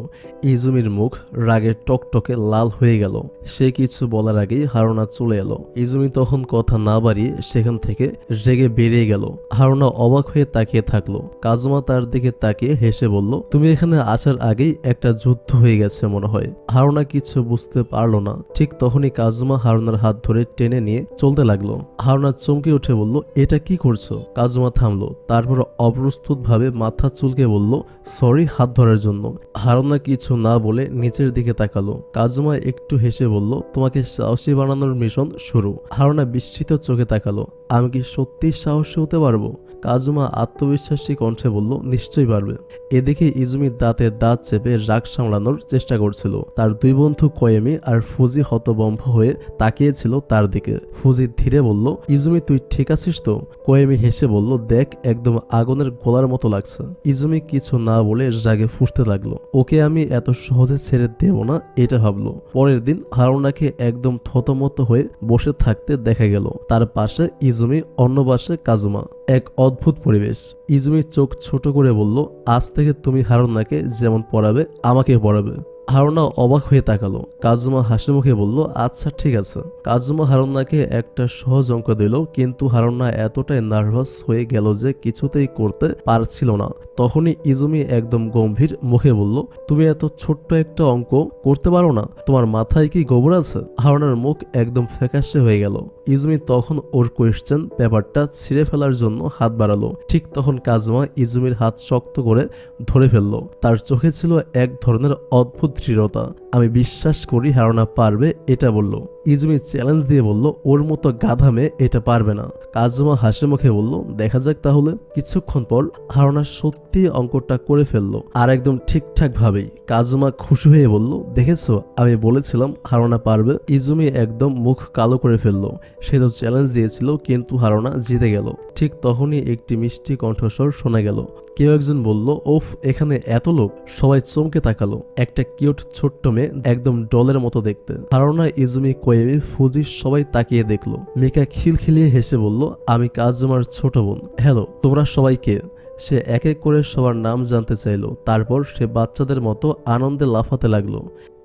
ইজুমির মুখ রাগে টকটকে লাল হয়ে গেল। সে কিছু বলার আগেই হারানা চলে এলো। ইজুমি তখন কথা না বাড়িয়ে সেখান থেকে রেগে বেরিয়ে গেল। হারানা অবাক হয়ে তাকিয়ে থাকলো। কাজুমা তার দিকে তাকিয়ে হেসে বলল, তুমি এখানে আসার আগেই একটা যুদ্ধ হয়ে গেছে মনে হয়। হারানা কিছু বুঝতে পারলো না। ঠিক তখনই কাজুমা হারানার হাত ধরে টেনে নিয়ে চলতে লাগলো। হারানা চমকে উঠে বলল, এটা কি করছো? কাজুমা থামলো, তারপর অপ্রস্তুত ভাবে মাথা চুলকে বলল, সরি হাত ধরার জন্য। হারানা কিছু না বলে নিচের দিকে তাকালো। কাজুমা একটু হেসে বলল, তোমাকে সাহসী বানানোর মিশন শুরু। হারানা বিস্মিত চোখে তাকালো, আমি কি সত্যি সাহসী হতে পারবো? কাজুমা আত্মবিশ্বাসী কণ্ঠে বলল, নিশ্চয়ই পারবে। এদিকে ইজুমি দাঁতে দাঁত চেপে রাগ সামলানোর চেষ্টা করছিল। তার দুই বন্ধু কোয়েমি আর ফুজি হতবম্ব হয়ে তাকিয়েছিল তার দিকে। ফুজি ধীরে বলল, ইজুমি তুই ঠিক আছিস তো? কোয়েমি হেসে বলল, দেখ একদম আগুনের গোলার মতো লাগছে। ইজুমি কিছু না বলে রাগে ফুঁসতে লাগলো। ওকে আমি এত সহজে ছেড়ে দেব না, এটা ভাবলো। পরের দিন হারানাকে একদম থতমত হয়ে বসে থাকতে দেখা গেল। তার পাশে ইজুমি, অন্য পাশে কাজুমা। এক অদ্ভুত পরিবেশ। ইজুমি চোখ ছোট করে বলল, আজ থেকে তুমি হারানাকে যেমন পড়াবে আমাকে পড়াবে। হারানা অবাক হয়ে তাকালো। কাজুমা হাসি মুখে বলল, আচ্ছা ঠিক আছে। কাজুমা হারানাকে একটা সহজ অঙ্ক দিল, কিন্তু হারানা এতটাই নার্ভাস হয়ে গেল যে কিছুতেই করতে পারছিল না। তখনই ইজুমি একদম গম্ভীর মুখে বলল, তুমি এত ছোট্ট একটা অঙ্ক করতে পারো না? তোমার মাথায় কি গোবর আছে? হারানার মুখ একদম ফ্যাকাশে হয়ে গেল। ইজুমি তখন ওর কোয়েশ্চেন পেপারটা ছিঁড়ে ফেলার জন্য হাত বাড়ালো। ঠিক তখন কাজুমা ইজুমির হাত শক্ত করে ধরে ফেললো। তার চোখে ছিল এক ধরনের অদ্ভুত দৃঢ়তা। আমি বিশ্বাস করি হারানা পারবে, এটা বলল। ইজুমি চ্যালেঞ্জ দিয়ে বলল, ওর মতো গাধা মেয়ে এটা পারবে না। কাজুমা হাসি মুখে বলল, দেখা যাক তাহলে। কিছুক্ষণ পর হারানা সত্যি অঙ্কটা করে ফেললো, আর একদম ঠিকঠাক ভাবেই। কাজুমা খুশি হয়ে বলল, দেখেছো আমি বলেছিলাম হারানা পারবে। ইজুমি একদম মুখ কালো করে ফেললো। সে তো চ্যালেঞ্জ দিয়েছিল, কিন্তু হারানা জিতে গেল। ঠিক তখনই একটি মিষ্টি কণ্ঠস্বর শোনা গেল। কেউ একজন বলল, ওফ এখানে এত লোক। সবাই চমকে তাকালো। একটা কিউট ছোট্ট মেয়ে, একদম ডলের মতো দেখতে। হারানা, ইজুমি, কোয়েমি, ফুজি সবাই তাকিয়ে দেখলো। মিকা খিলখিলিয়ে হেসে বলল, আমি কাজুমার ছোট বোন। হ্যালো, তোমরা সবাই কে? সে এক এক করে সবার নাম জানতে চাইলো। তারপর সে বাচ্চাদের মতো আনন্দে লাফাতে লাগলো,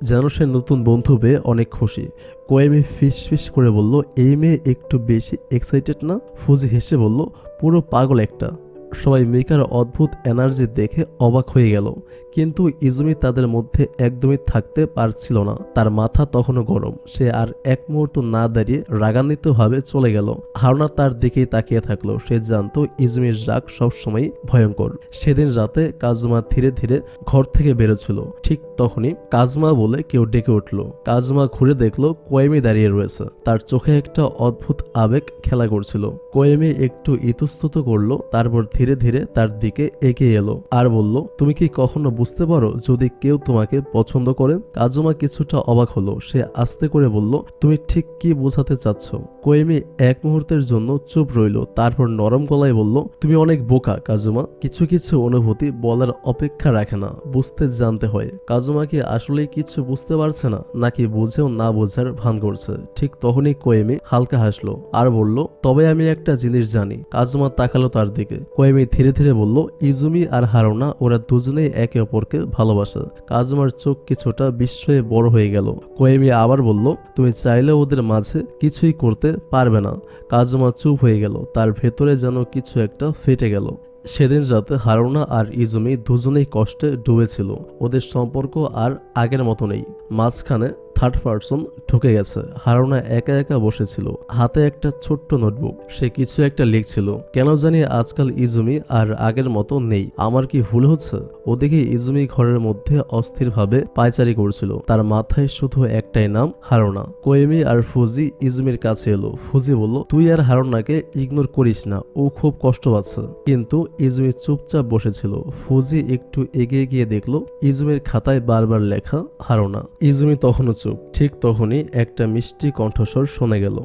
যেন সে নতুন বন্ধু পেয়ে অনেক খুশি। কোয়েমি ফিস ফিস করে বলল, এই মেয়ে একটু বেশি এক্সাইটেড না? ফুজি হেসে বলল, পুরো পাগল একটা। সবাই মিকার অদ্ভুত এনার্জি দেখে অবাক হয়ে গেল, কিন্তু ইজুমি তাদের মধ্যে একদমই থাকতে পারছিল না। তার মাথা তখনও গরম। সে আর এক মুহূর্ত না দাঁড়িয়ে রাগান্বিতভাবে চলে গেল। হারানা তার দিকেই তাকিয়ে থাকলো। সে জানতো ইজুমির রাগ সবসময় ভয়ঙ্কর। সেদিন রাতে কাজুমা ধীরে ধীরে ঘর থেকে বেরোচ্ছিল। ঠিক তখনই কাজমা বলে কেউ ডেকে উঠল। কাজমা ঘুরে দেখলো কোয়েমি দাঁড়িয়ে রয়েছে। তার চোখে একটা অদ্ভুত আবেগ খেলা করছিল। কোয়েমি একটু ইতস্তত করলো, তারপর ধীরে ধীরে তার দিকে এগিয়ে এলো আর বলল, তুমি কি কখনো বুঝতে পারো যদি কেউ তোমাকে পছন্দ করে? কাজুমা কিছুটা অবাক হলো। সে আস্তে করে বলল, তুমি ঠিক কি বোঝাতে চাচ্ছ? কোয়েমি এক মুহূর্তের জন্য চুপ রইল, তারপর নরম গলায় বলল, তুমি অনেক বোকা কাজুমা। কিছু কিছু অনুভূতি বলার অপেক্ষা রাখে না, বুঝতে জানতে হয়। কাজুমা কি আসলেই কিছু বুঝতে পারছে না, নাকি বুঝেও না বোঝার ভান করছে? ঠিক তখনই কোয়েমি হালকা হাসলো আর বলল, তবে আমি একটা জিনিস জানি। কাজুমা তাকালো তার দিকে। কোয়েমি ধীরে ধীরে বলল, ইজুমি আর হারানা ওরা দুজনেই একে অপরকে ভালোবাসে। কাজুমার চোখ কিছুটা বিস্ময়ে বড় হয়ে গেল। কোয়েমি আবার বলল, তুমি চাইলে ওদের মাঝে কিছুই করতে পারবে না। কাজুমা চুপ হয়ে গেল। তার ভেতরে যেন কিছু একটা ফেটে গেল। সেদিন রাতে হারানা আর ইজুমি দুজনেই কষ্টে ডুবেছিল। ওদের সম্পর্ক আর আগের মতো নেই। মাঝখানে থার্ড পারসন ঢুকে গেছে। হারানা একা একা বসেছিল, হাতে একটা ছোট্ট নোটবুক। সে কিছু একটা লিখছিল। কেন জানি আজকাল ইজুমি আর আগের মতো নেই। আমার কি ভুল হচ্ছে? ওদিকে ইজুমি ঘরের মধ্যে অস্থিরভাবে পায়চারি করছিল। তার মাথায় শুধু একটাই নাম, হারানা। কোয়েমি আর ফুজি ইজুমির কাছে এলো। ফুজি বলল, তুই আর হারানাকে ইগনোর করিস না, ও খুব কষ্ট পাচ্ছে। কিন্তু ইজুমি চুপচাপ বসেছিল। ফুজি একটু এগিয়ে গিয়ে দেখলো ইজুমির খাতায় বারবার লেখা হারানা। ইজুমি তখনও চুপ। ঠিক তখনই একটা মিষ্টি কণ্ঠস্বর শোনা গেল,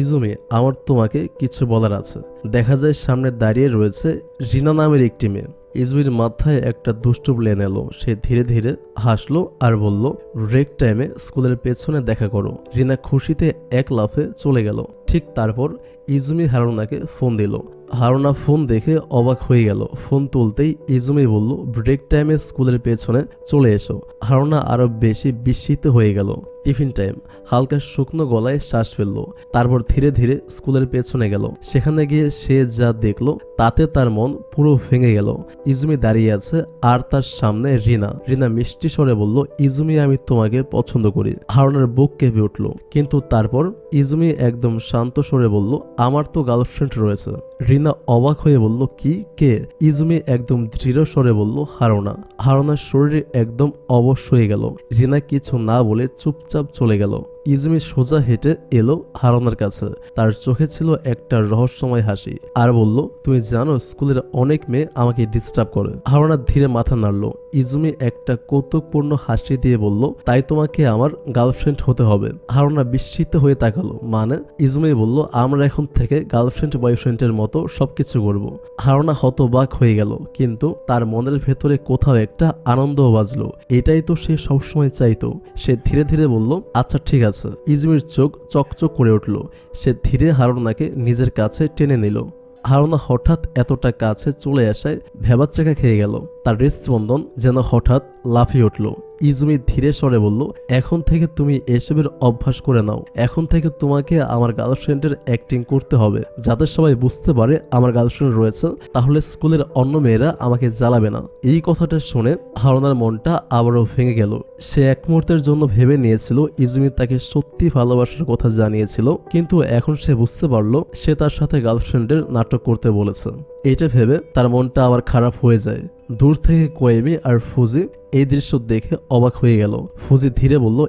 ইজুমি, আমার তোমাকে কিছু বলার আছে। দেখা যায় সামনে দাঁড়িয়ে রয়েছে রিনা নামের একটি মেয়ে। ইজমির মাথায় একটা দুষ্ট প্ল্যান এলো। সে ধীরে ধীরে হাসলো আর বলল, ব্রেক টাইমে স্কুলের পেছনে দেখা করো। রিনা খুশিতে এক লাফে চলে গেল। ঠিক তারপর ইজমি হারুনাকে ফোন দিল। হারুনা ফোন দেখে অবাক হয়ে গেল। ফোন তুলতেই ইজমি বলল, ব্রেক টাইমে স্কুলের পেছনে চলে এসো। হারুনা আরো বেশি বিস্মিত হয়ে গেল। Tiffin time. হালকা শুকনো গলায় শ্বাস ফেলল। তারপর ধীরে ধীরে স্কুলের পেছনে গেল। সেখানে গিয়ে সে যা দেখলো তাতে তার মন পুরো ভেঙে গেল। ইজমি দাঁড়িয়ে আছে আর তার সামনে রিনা। রিনা মিষ্টি স্বরে বলল, ইজমি, আমি তোমাকে পছন্দ করি। হারুনার বুক কেঁপে উঠল। কিন্তু তারপর ইজমি একদম শান্ত স্বরে বলল, আমার তো গার্লফ্রেন্ড রয়েছে। রিনা অবাক হয়ে বলল, কি, কে? ইজমি একদম দৃঢ় স্বরে বলল, হারুনা। হারুনার শরীর একদম অবশ হয়ে গেল। রিনা কিছু না বলে চুপচাপ চলে গেল। ইজমি সোজা হেঁটে এলো হারুনার কাছে। তার চোখে ছিল একটা রহস্যময় হাসি আর বলল, তুমি জানো স্কুলের অনেক মেয়ে আমাকে ডিস্টার্ব করে। হারুনা ধীরে মাথা নাড়ল। ইজমি একটা কৌতুকপূর্ণ হাসি দিয়ে বলল, তাই তোমাকে আমার গার্লফ্রেন্ড হতে হবে? হারুনা বিস্মিত হয়ে তাকালো। মানে? ইজমি বলল, আমরা এখন থেকে গার্লফ্রেন্ড বয়ফ্রেন্ডের মতো সবকিছু করব। হারুনা হতবাক হয়ে গেল, কিন্তু তার মনের ভেতরে কোথাও একটা আনন্দও বাজলো। এটাই তো সে সবসময় চাইতো। সে ধীরে ধীরে বলল, আচ্ছা ঠিক আছে। ইজমির চোখ চকচক করে উঠল। সে ধীরে হারুনাকে নিজের কাছে টেনে নিল। হারুনা হঠাৎ এতটা কাছে চলে আসায় ভেবাচ্চাকা খেয়ে গেল। তার হৃদস্পন্দন যেন হঠাৎ লাফিয়ে উঠল। ইজমি ধীরে স্বরে বলল, এখন থেকে তুমি এসবের অভ্যাস করে নাও। এখন থেকে তোমাকে আমার গার্লফ্রেন্ডের অ্যাক্টিং করতে হবে, যাতে সবাই বুঝতে পারে আমার গার্লফ্রেন্ড রয়েছে। তাহলে স্কুলের অন্য মেয়েরা আমাকে জ্বালাবে না। এই কথাটা শুনে হারুনার মনটা আবারও ভেঙে গেল। সে এক মুহূর্তের জন্য ভেবে নিয়েছিল ইজমি তাকে সত্যি ভালোবাসার কথা জানিয়েছিল, কিন্তু এখন সে বুঝতে পারল সে তার সাথে গার্লফ্রেন্ডের নাটক করতে বলেছে। এটা ভেবে তার মনটা আবার খারাপ হয়ে যায়। দূর থেকে কোয়েমি আর ফুজি এই দৃশ্য দেখে অবাক হয়ে গেল। ফুজি ধীরে বলল,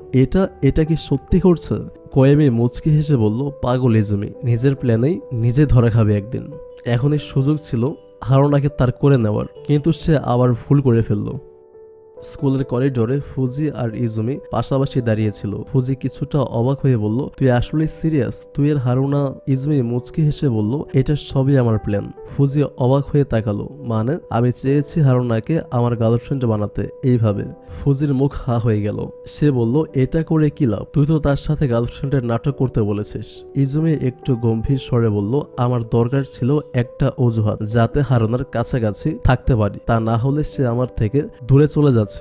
এটা কি সত্যি করছে? কোয়েমি মুচকি হেসে বলল, পাগল ইজমি, নিজের প্ল্যানেই নিজে ধরা খাবে একদিন। এখনই সুযোগ ছিল হারুনাকে তার করে নেওয়ার, কিন্তু সে আবার ভুল করে ফেলল। স্কুলের করিডোরে ফুজি আর ইজমি পাশাপাশি দাঁড়িয়েছিল। ফুজি কিছুটা অবাক হয়ে বলল, তুই আসলে সিরিয়াস? তুই এর হারুনা? ইজমি মুচকি হেসে বলল, এটা সবই আমার প্ল্যান। ফুজি অবাক হয়ে তাকালো। মানে? আমি চেয়েছি হারুনাকে আমার গার্লফ্রেন্ড বানাতে এইভাবে। ফুজির মুখ হা হয়ে গেল। সে বলল, এটা করে কি লাভ? তুই তো তার সাথে গার্লফ্রেন্ডের নাটক করতে বলেছিস। ইজমি একটু গম্ভীর স্বরে বলল, আমার দরকার ছিল একটা অজুহাত, যাতে হারুনার কাছাকাছি থাকতে পারি। তা না হলে সে আমার থেকে দূরে চলে যাচ্ছে।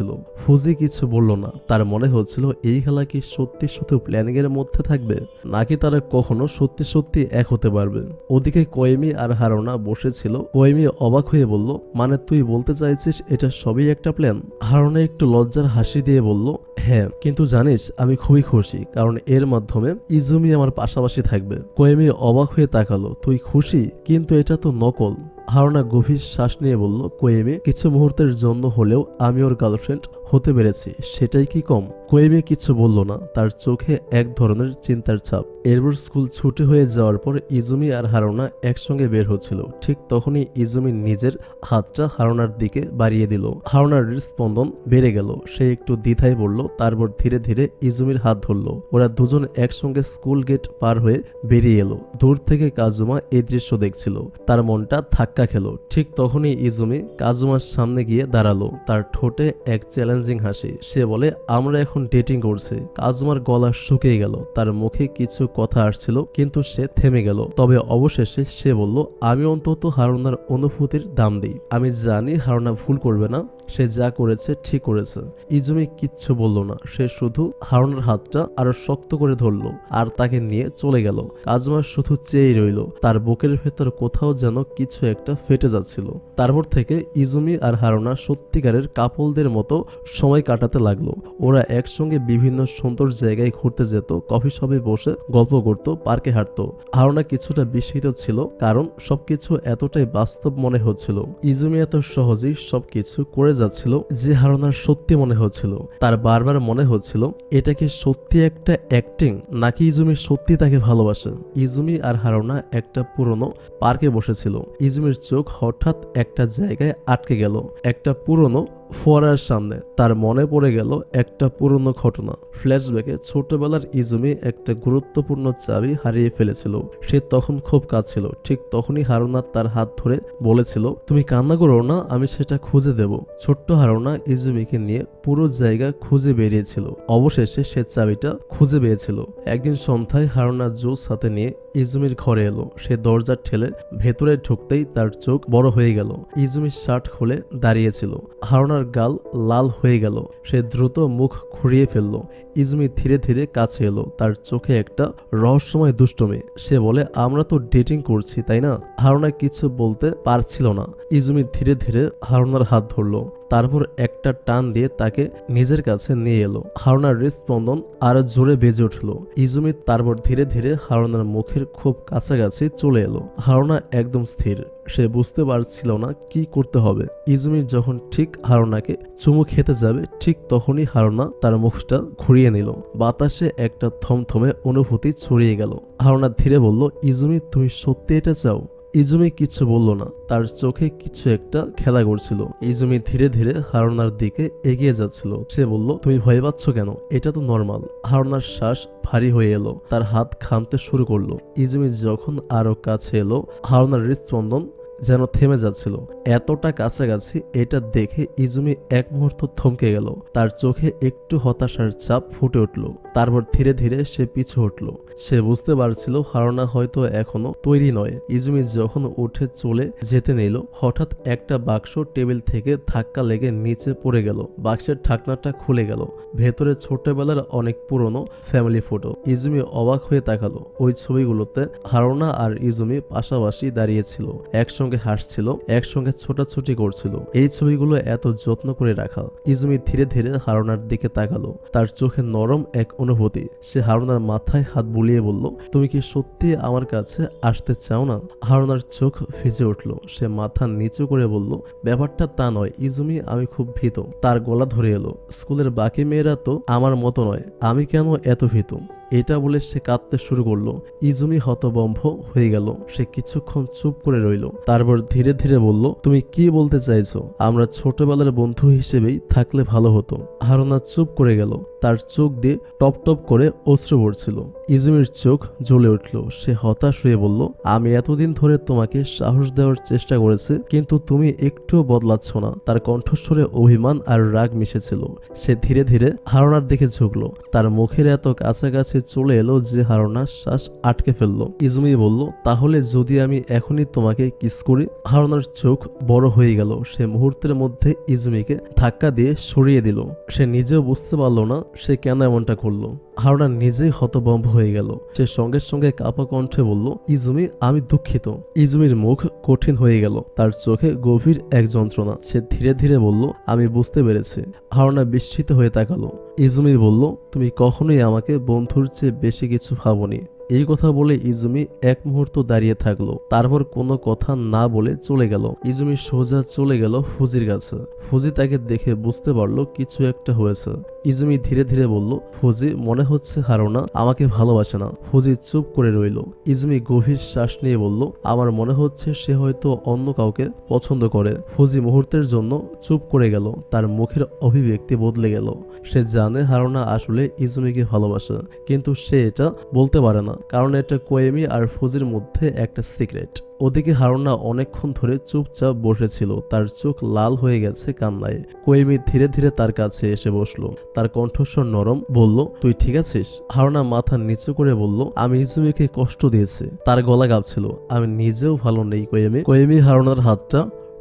ফুজি কিছু বলল না। তার মনে হচ্ছিল এই খেলা কি সত্যি শুধু প্ল্যানিং এর মধ্যে থাকবে, নাকি তারা কখনো সত্যি সত্যি এক হতে পারবে। ওদিকে কোয়েমি আর হারুনা বসেছিল। কোয়েমি অবাক হয়ে বলল, মানে তুই বলতে চাইছিস এটা সবই একটা প্ল্যান? হারুনা একটু লজ্জার হাসি দিয়ে বলল, হ্যাঁ, কিন্তু জানিস আমি খুবই খুশি, কারণ এর মাধ্যমে ইজুমি আমার পাশাপাশি থাকবে। কোয়েমি অবাক হয়ে তাকালো, তুই খুশি? কিন্তু এটা তো নকল। হারুনা গভীর শ্বাস নিয়ে বলল, কোয়েমি, কিছু মুহূর্তের জন্য হলেও আমি ওর গার্লফ্রেন্ড হতে পেরেছি, সেটাই কি কম? কোয়েমি কিছু বলল না। তার চোখে এক ধরনের চিন্তার ছাপ। এরপর স্কুল ছুটি হয়ে যাওয়ার পর ইজুমি আর হারুনা একসঙ্গে বের হচ্ছিল। ঠিক তখনই ইজুমি নিজের হাতটা হারুনার দিকে বাড়িয়ে দিল। হারুনার হৃদস্পন্দন বেড়ে গেল। সে একটু দ্বিধায় পড়ল, তারপর ধীরে ধীরে ইজুমির হাত ধরল। ওরা দুজন একসঙ্গে স্কুল গেট পার হয়ে বেরিয়ে এলো। দূর থেকে কাজুমা এই দৃশ্য দেখছিল। তার মনটা ধাক্কা খেল। ঠিক তখনই ইজুমি কাজুমার সামনে গিয়ে দাঁড়ালো। তার ঠোঁটে এক চ্যালেঞ্জিং হাসি। সে বলে, আমরা এখন ডেটিং করছি। কাজুমার গলা শুকিয়ে গেল। তার মুখে কিছু কথা আসছিল, কিন্তু সে থেমে গেল। তবে অবশেষে সে বলল, আমি অন্তত হারুনার অনুভূতির দাম দিই। আমি জানি হারুনা ভুল করবে না। সে যা করেছে ঠিক করেছে। ইজুমি কিচ্ছু বলল না। সে শুধু হারুনার হাতটা আরো শক্ত করে ধরল আর তাকে নিয়ে চলে গেল। কাজুমা শুধু চেয়েই রইল। তার বুকের ভেতর কোথাও যেন কিছু একটা ফেটে যাচ্ছিল। তারপর থেকে ইজুমি আর হারুনা সত্যিকারের কাপলদের মতো সময় কাটাতে লাগলো। ওরা একসঙ্গে বিভিন্ন সুন্দর জায়গায় ঘুরতে যেত, কফি শপে বসে গল্প করত, পার্কে হাঁটতো। হারুনা কিছুটা বিস্মিত ছিল, কারণ সবকিছু এতটাই বাস্তব মনে হচ্ছিল। ইজুমি এত সহজেই সবকিছু করে যাচ্ছিল যে হারুনার সত্যি মনে হচ্ছিল। তার বারবার মনে হচ্ছিল এটা কি সত্যি একটা অ্যাক্টিং, নাকি ইজুমি সত্যি তাকে ভালোবাসে। ইজুমি আর হারুনা একটা পুরনো পার্কে বসেছিল। ইজুমির চোখ হঠাৎ একটা জায়গায় আটকে গেল। একটা পুরনো ফোয়ারার সামনে। তার মনে পড়ে গেল একটা পুরনো ঘটনা। ফ্ল্যাশব্যাকে ছোটবেলার ইজুমি একটা গুরুত্বপূর্ণ চাবি হারিয়ে ফেলেছিল। সে তখন খুব কাঁদছিল। ঠিক তখনই হারুনা তার হাত ধরে বলেছিল, তুমি কান্না করো না, আমি সেটা খুঁজে দেব। ছোট্ট হারুনা ইজুমিকে নিয়ে পুরো জায়গা খুঁজে বেরিয়েছিল। অবশেষে সে চাবিটা খুঁজে পেয়েছিল। একদিন সন্ধ্যায় হারুনা জুস হাতে নিয়ে ইজুমির ঘরে এলো। সে দরজা ঠেলে ভেতরে ঢুকতেই তার চোখ বড় হয়ে গেল। ইজুমির শার্ট খুলে দাঁড়িয়েছিল। হারুনার গাল লাল হয়ে গেল। সে দ্রুত মুখ ঘুরিয়ে ফেলল। ইজুমি ধীরে ধীরে কাছে এলো। তার চোখে একটা রহস্যময় দুষ্টুমি। সে বলে, আমরা তো ডেটিং করছি তাই না? হারুনা কিছু বলতে পারছিল না। ইজুমি ধীরে ধীরে হারুনার হাত ধরল। তারপর একটা টান দিয়ে তাকে নিজের কাছে নিয়ে এলো। হারুনার হৃদস্পন্দন আরো জোরে বেজে উঠল। ইজুমি তারপর ধীরে ধীরে হারুনার মুখের খুব কাছাকাছি চলে এলো। হারুনা একদম স্থির। সে বুঝতে পারছিল না কি করতে হবে। ইজুমি যখন ঠিক হারুনাকে চুমু খেতে যাবে, ঠিক তখনই হারুনা তার মুখটা ঘুরিয়ে নিল। বাতাসে একটা থমথমে অনুভূতি ছড়িয়ে গেল। হারুনা ধীরে বলল, ইজুমি, তুমি সত্যি এটা চাও? ইজুমি কিছু বলল না। তার চোখে কিছু একটা খেলা করছিল। ইজুমি ধীরে ধীরে হারুনার দিকে এগিয়ে যাচ্ছিল। সে বলল, তুমি ভয় পাচ্ছ কেন? এটা তো নর্মাল। হারুনার শ্বাস ভারী হয়ে এলো। তার হাত ঘামতে শুরু করলো। ইজুমি যখন আরো কাছে এলো, হারুনার হৃদস্পন্দন যেন থেমে যাচ্ছিল। এতটা কাছাকাছি এটা দেখে ইজুমি এক মুহূর্ত থমকে গেল। তার চোখে একটু হতাশার ছাপ ফুটে উঠল। তারপর ধীরে ধীরে সে পিছু হটল। সে বুঝতে পারছিল হারুনা হয়তো এখনো তৈরি নয়। ইজুমি যখন উঠে চলে যেতে নিল, হঠাৎ একটা বাক্স টেবিল থেকে ধাক্কা লেগে নিচে পড়ে গেল। বাক্সের ঢাকনাটা খুলে গেল। ভেতরে ছোটবেলার অনেক পুরনো ফ্যামিলি ফটো। ইজুমি অবাক হয়ে তাকালো। ওই ছবিগুলোতে হারুনা আর ইজুমি পাশাপাশি দাঁড়িয়েছিল, একসঙ্গে হাসছিল, একসঙ্গে ছোটাছুটি করছিল। এই ছবিগুলো এত যত্ন করে রাখা। ইজুমি ধীরে ধীরে হারুনার দিকে তাকালো। তার চোখে নরম এক অনুভূতি। সে হারুনার মাথায় হাত বুলিয়ে বলল, তুমি কি সত্যি আমার কাছে আসতে চাও না? হারুনার চোখ ভিজে উঠল। সে মাথা নিচু করে বলল, ব্যাপারটা তা নয় ইজুমি, আমি খুব ভীত। তার গলা ধরে এলো। স্কুলের বাকি মেয়েরা তো আমার মতো নয়, আমি কেন এত ভীত? এটা বলে সে কাঁদতে শুরু করলো। ইজুমি হতভম্ব হয়ে গেল। সে কিছুক্ষণ চুপ করে রইল। তারপর ধীরে ধীরে বলল, তুমি কি বলতে চাইছো? আমরা ছোটবেলার বন্ধু হিসেবেই থাকলে ভালো হতো। হারুনা চুপ করে গেল। তার চোখ দিয়ে টপ টপ করে অশ্রু পড়ছিল। ইজুমির চোখ জ্বলে উঠল। সে হতাশ হয়ে বলল, আমি এতদিন ধরে তোমাকে সাহস দেওয়ার চেষ্টা করেছি, কিন্তু তুমি একটুও বদলাচ্ছ না। তার কণ্ঠস্বরে অভিমান আর রাগ মিশেছিল। সে ধীরে ধীরে হারুনার দিকে ঝুঁকলো। তার মুখের এত কাছাকাছি চলে এলো যে হারুনা শ্বাস আটকে ফেললো। ইজুমি বলল, তাহলে যদি আমি এখনই তোমাকে কিস করি? হারুনার চোখ বড় হয়ে গেল। সে মুহূর্তের মধ্যে ইজুমিকে ধাক্কা দিয়ে সরিয়ে দিল। সে নিজেও বুঝতে পারল না সে কেন এমনটা করলো। হারুনা নিজেই হতভম্ব হয়ে গেল। সে সঙ্গে সঙ্গে কাঁপা কণ্ঠে বলল, ইজুমি, আমি দুঃখিত। ইজুমির মুখ কঠিন হয়ে গেল। তার চোখে গভীর এক যন্ত্রণা। সে ধীরে ধীরে বলল, আমি বুঝতে পেরেছি। হারুনা বিস্মিত হয়ে তাকালো। ইজুমি বলল, তুমি কখনোই আমাকে বন্ধুর চেয়ে বেশি কিছু ভাবনি। এই কথা বলে ইজুমি এক মুহূর্ত দাঁড়িয়ে থাকলো। তারপর কোনো কথা না বলে চলে গেল। ইজুমি সোজা চলে গেল ফুজির কাছে। ফুজি তাকে দেখে বুঝতে পারলো কিছু একটা হয়েছে। ইজুমি ধীরে ধীরে বলল, ফুজি, মনে হচ্ছে হারুনা আমাকে ভালোবাসে না। ফুজি চুপ করে রইল। ইজুমি গভীর শ্বাস নিয়ে বলল, আমার মনে হচ্ছে সে হয়তো অন্য কাউকে পছন্দ করে। ফুজি মুহূর্তের জন্য চুপ করে গেল। তার মুখের অভিব্যক্তি বদলে গেল। সে জানে হারুনা আসলে ইজুমিকে ভালোবাসে, কিন্তু সে এটা বলতে পারে না, কারণ এটা কোয়েমি আর ফুজির মধ্যে একটা সিক্রেট। ওদিকে হারুনা অনেকক্ষণ ধরে চুপচাপ বসেছিল। তার চোখ লাল হয়ে গেছে কান্নায়। কোয়েমি ধীরে ধীরে তার কাছে এসে বসলো। তার কণ্ঠস্বর নরম। বলল, তুই ঠিক আছিস? হারুনা মাথা নিচু করে বলল, আমি ইজুমিকে কষ্ট দিয়েছি। তার গলা কাঁপছিল। আমি নিজেও ভালো নেই কোয়েমি। কোয়েমি হারুনার হাতটা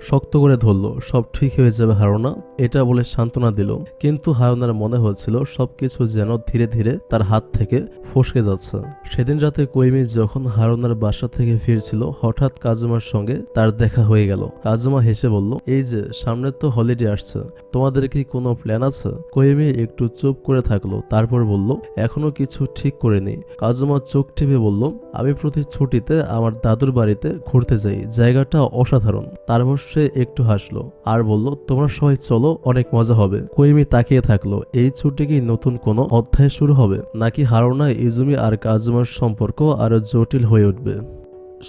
শক্ত করে ধরল। সব ঠিক হয়ে যাবে হারুনা, এটা বলে সান্ত্বনা দিল। কিন্তু হারুনার মনে হচ্ছিল সবকিছু যেন ধীরে ধীরে তার হাত থেকে ফসকে যাচ্ছে। সেদিন রাতে কোয়েমি যখন হারুনার বাসা থেকে ফিরছিল, হঠাৎ কাজুমার সঙ্গে তার দেখা হয়ে গেল। কাজুমা হেসে বলল, এই যে সামনে তো হলিডে আসছে, তোমাদের কি কোনো প্ল্যান আছে? কোয়েমি একটু চুপ করে থাকলো। তারপর বলল, এখনো কিছু ঠিক করিনি। কাজুমা চোখ টিপে বলল, আমি প্রতি ছুটিতে আমার দাদুর বাড়িতে ঘুরতে যাই, জায়গাটা অসাধারণ। তারপর সে একটু হাসলো আর বলল, তোমরা সবাই চলো, অনেক মজা হবে। কোয়েমি তাকিয়ে থাকলো। এই ছুটি কি নতুন কোনো অধ্যায় শুরু হবে, নাকি হারুনা, ইজুমি আর কাজুমার সম্পর্ক আরো জটিল হয়ে উঠবে?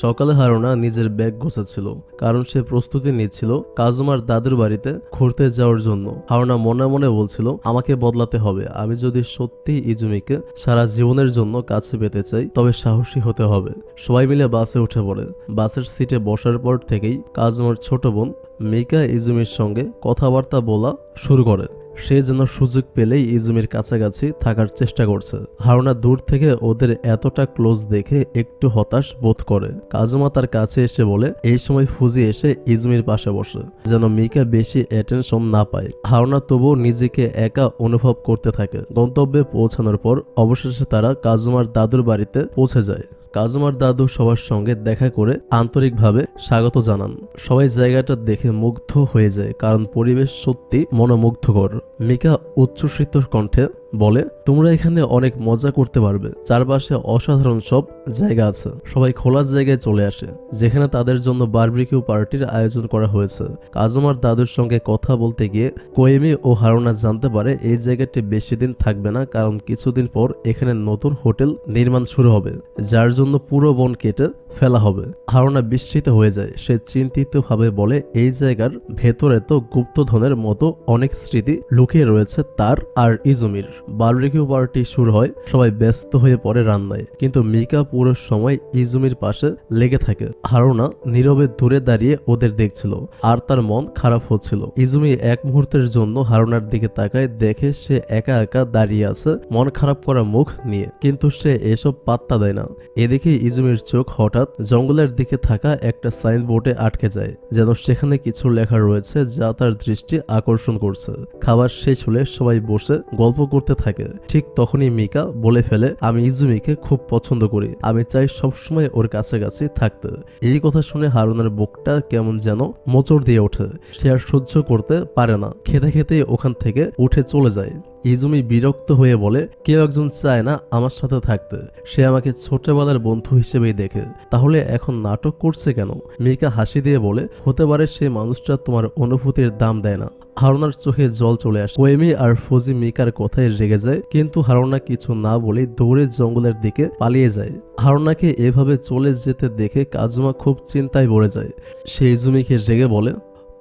সকালে হারুনা নিজের ব্যাগ গোছাচ্ছিল, কারণ সে প্রস্তুতি নিচ্ছিল কাজুমার দাদুর বাড়িতে ঘুরতে যাওয়ার জন্য। হারুনা মনে মনে বলছিল, আমাকে বদলাতে হবে। আমি যদি সত্যি ইজুমিকে সারা জীবনের জন্য কাছে পেতে চাই তবে সাহসী হতে হবে। সবাই মিলে বাসে উঠে পড়ে। বাসের সিটে বসার পর থেকেই কাজুমার ছোট বোন মিকা ইজুমির সঙ্গে কথাবার্তা বলা শুরু করে। সে যেন সুযোগ পেলেই ইজুমির কাছাকাছি থাকার চেষ্টা করছে। হারুনা দূর থেকে ওদের এতটা ক্লোজ দেখে একটু হতাশ বোধ করে। কাজুমা তার কাছে এসে বলে, এই সময় ফুজি এসে ইজুমির পাশে বসে, যেন মিকা বেশি অ্যাটেনশন না পায়। হারুনা তবুও নিজেকে একা অনুভব করতে থাকে। গন্তব্যে পৌঁছানোর পর অবশেষে তারা কাজুমার দাদুর বাড়িতে পৌঁছে যায়। কাজুমার দাদু সবার সঙ্গে দেখা করে আন্তরিকভাবে স্বাগত জানান। সবাই জায়গাটা দেখে মুগ্ধ হয়ে যায়, কারণ পরিবেশ সত্যি মনোমুগ্ধকর। মিকা উচ্ছ্বসিত কণ্ঠে বলে, তোমরা এখানে অনেক মজা করতে পারবে। চারপাশে অসাধারণ সব জায়গা আছে। সবাই খোলা জায়গায় চলে আসে, যেখানে তাদের জন্য বারবিকিউ পার্টির আয়োজন করা হয়েছে। কাজুমার দাদুর সঙ্গে কথা বলতে গিয়ে কোয়েমি ও হারুনা জানতে পারে এই জায়গাটি বেশি দিন থাকবে না, কারণ কিছুদিন পর এখানে নতুন হোটেল নির্মাণ শুরু হবে, যার জন্য পুরো বন কেটে ফেলা হবে। হারুনা বিস্মিত হয়ে যায়। সে চিন্তিতভাবে বলে, এই জায়গার ভেতরে তো গুপ্তধনের মতো অনেক স্মৃতি লুকিয়ে রয়েছে তার আর ইজুমির। বারবিকিউ পার্টি শুরু হয়। সবাই ব্যস্ত হয়ে পড়ে রান্নায়, কিন্তু মিকা পুরো সময় ইজুমির পাশে লেগে থাকে। হারুনা নীরবে দূরে দাঁড়িয়ে ওদের দেখছিল, আর তার মন খারাপ হচ্ছিল। ইজুমি এক মুহূর্তের জন্য হারুনার দিকে তাকায়, দেখে সে একা একা দাঁড়িয়ে আছে মন খারাপ করা মুখ নিয়ে, কিন্তু সে এসব পাত্তা দেয় না। এদিকে ইজুমির চোখ হঠাৎ জঙ্গলের দিকে থাকা একটা সাইনবোর্ডে আটকে যায়, যেন সেখানে কিছু লেখা রয়েছে যা তার দৃষ্টি আকর্ষণ করছে। খাবার শেষ হলে সবাই বসে গল্প করতে থাকে। ঠিক তখনই মিকা বলে ফেলে, আমি ইজুমিকে খুব পছন্দ করি। আমি চাই সবসময় ওর কাছাকাছি থাকতে। এই কথা শুনে হারুনার বুকটা কেমন যেন মোচড় দিয়ে ওঠে। সে আর সহ্য করতে পারে না। খেতে খেতে ওখান থেকে উঠে চলে যায়। ইজুমি বিরক্ত হয়ে বলে, কেউ একজন চায় না আমার সাথে থাকতে। সে আমাকে ছোটবেলার বন্ধু হিসেবেই দেখে, তাহলে এখন নাটক করছে কেন? মিকা হাসি দিয়ে বলে, হতে পারে সেই মানুষটা তোমার অনুভূতির দাম দেয় না। হারুনার চোখে জল চলে আসে। কোয়েমি আর ফুজি মিকার কথায় রেগে যায়, কিন্তু হারুনা কিছু না বলে দৌড়ে জঙ্গলের দিকে পালিয়ে যায়। হারুনাকে এভাবে চলে যেতে দেখে কাজুমা খুব চিন্তায় পড়ে যায়। সে ইজুমিকে রেগে বলে,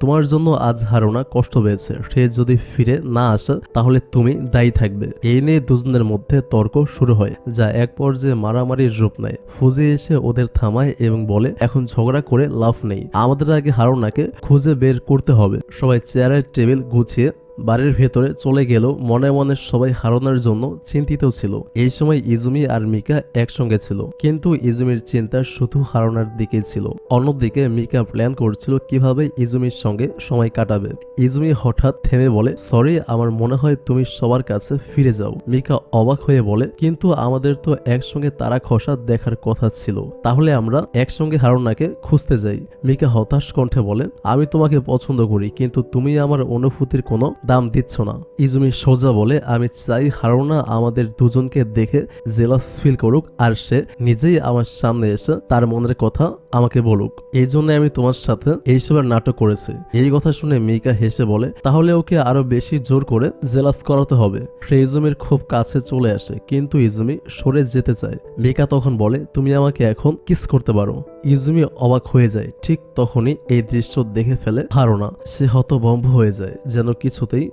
তোমার জন্য আজ হারুনা কষ্ট পেয়েছে। সে যদি ফিরে না আসে তাহলে তুমি দায়ী থাকবে। এই নিয়ে দুজনের মধ্যে তর্ক শুরু হয়, যা এক পর্যায়ে মারামারির রূপ নেয়। ফুজি এসে ওদের থামায় এবং বলে, এখন ঝগড়া করে লাভ নেই। আমাদের আগে হারুনাকে খুঁজে বের করতে হবে। সবাই চেয়ারের টেবিল গুছিয়ে বাড়ির ভেতরে চলে গেল। মনে মনে সবাই হারুনার জন্য চিন্তিত ছিল। এই সময় ইজুমি আর মিকা একসঙ্গে ছিল, কিন্তু ইজুমির চিন্তা শুধু হারুনার দিকে ছিল। অন্যদিকে মিকা প্ল্যান করছিল কিভাবে ইজুমির সঙ্গে সময় কাটাবে। ইজুমি হঠাৎ থেমে বলে, সরি, আমার মনে হয় তুমি সবার কাছে ফিরে যাও। মিকা অবাক হয়ে বলে, কিন্তু আমাদের তো একসঙ্গে তারা খসা দেখার কথা ছিল। তাহলে আমরা একসঙ্গে হারুনাকে খুঁজতে যাই। মিকা হতাশ কণ্ঠে বলে, আমি তোমাকে পছন্দ করি, কিন্তু তুমি আমার অনুভূতির কোনো দাম দিচ্ছ না। ইজুমি সোজা বলে, আমি চাই হারুনা আমাদের দুজনকে দেখে জেলাস ফিল করুক, আর সে নিজেই আমার সামনে এসে তার মনের কথা আমাকে বলুক। এই জন্য আমি তোমার সাথে এইসবের নাটক করেছি। এই কথা শুনে মিকা হেসে বলে, তাহলে ওকে আরো বেশি জোর করে জেলাস করাতে হবে। সে ইজুমির খুব কাছে চলে আসে, কিন্তু ইজুমি সরে যেতে চায়। মিকা তখন বলে, তুমি আমাকে এখন কিস করতে পারো। ইজুমি অবাক হয়ে যায়। ঠিক তখনই এই দৃশ্য দেখে ফেলে হারুনা। সে হতভম্ব হয়ে যায়, যেন কিছুতেই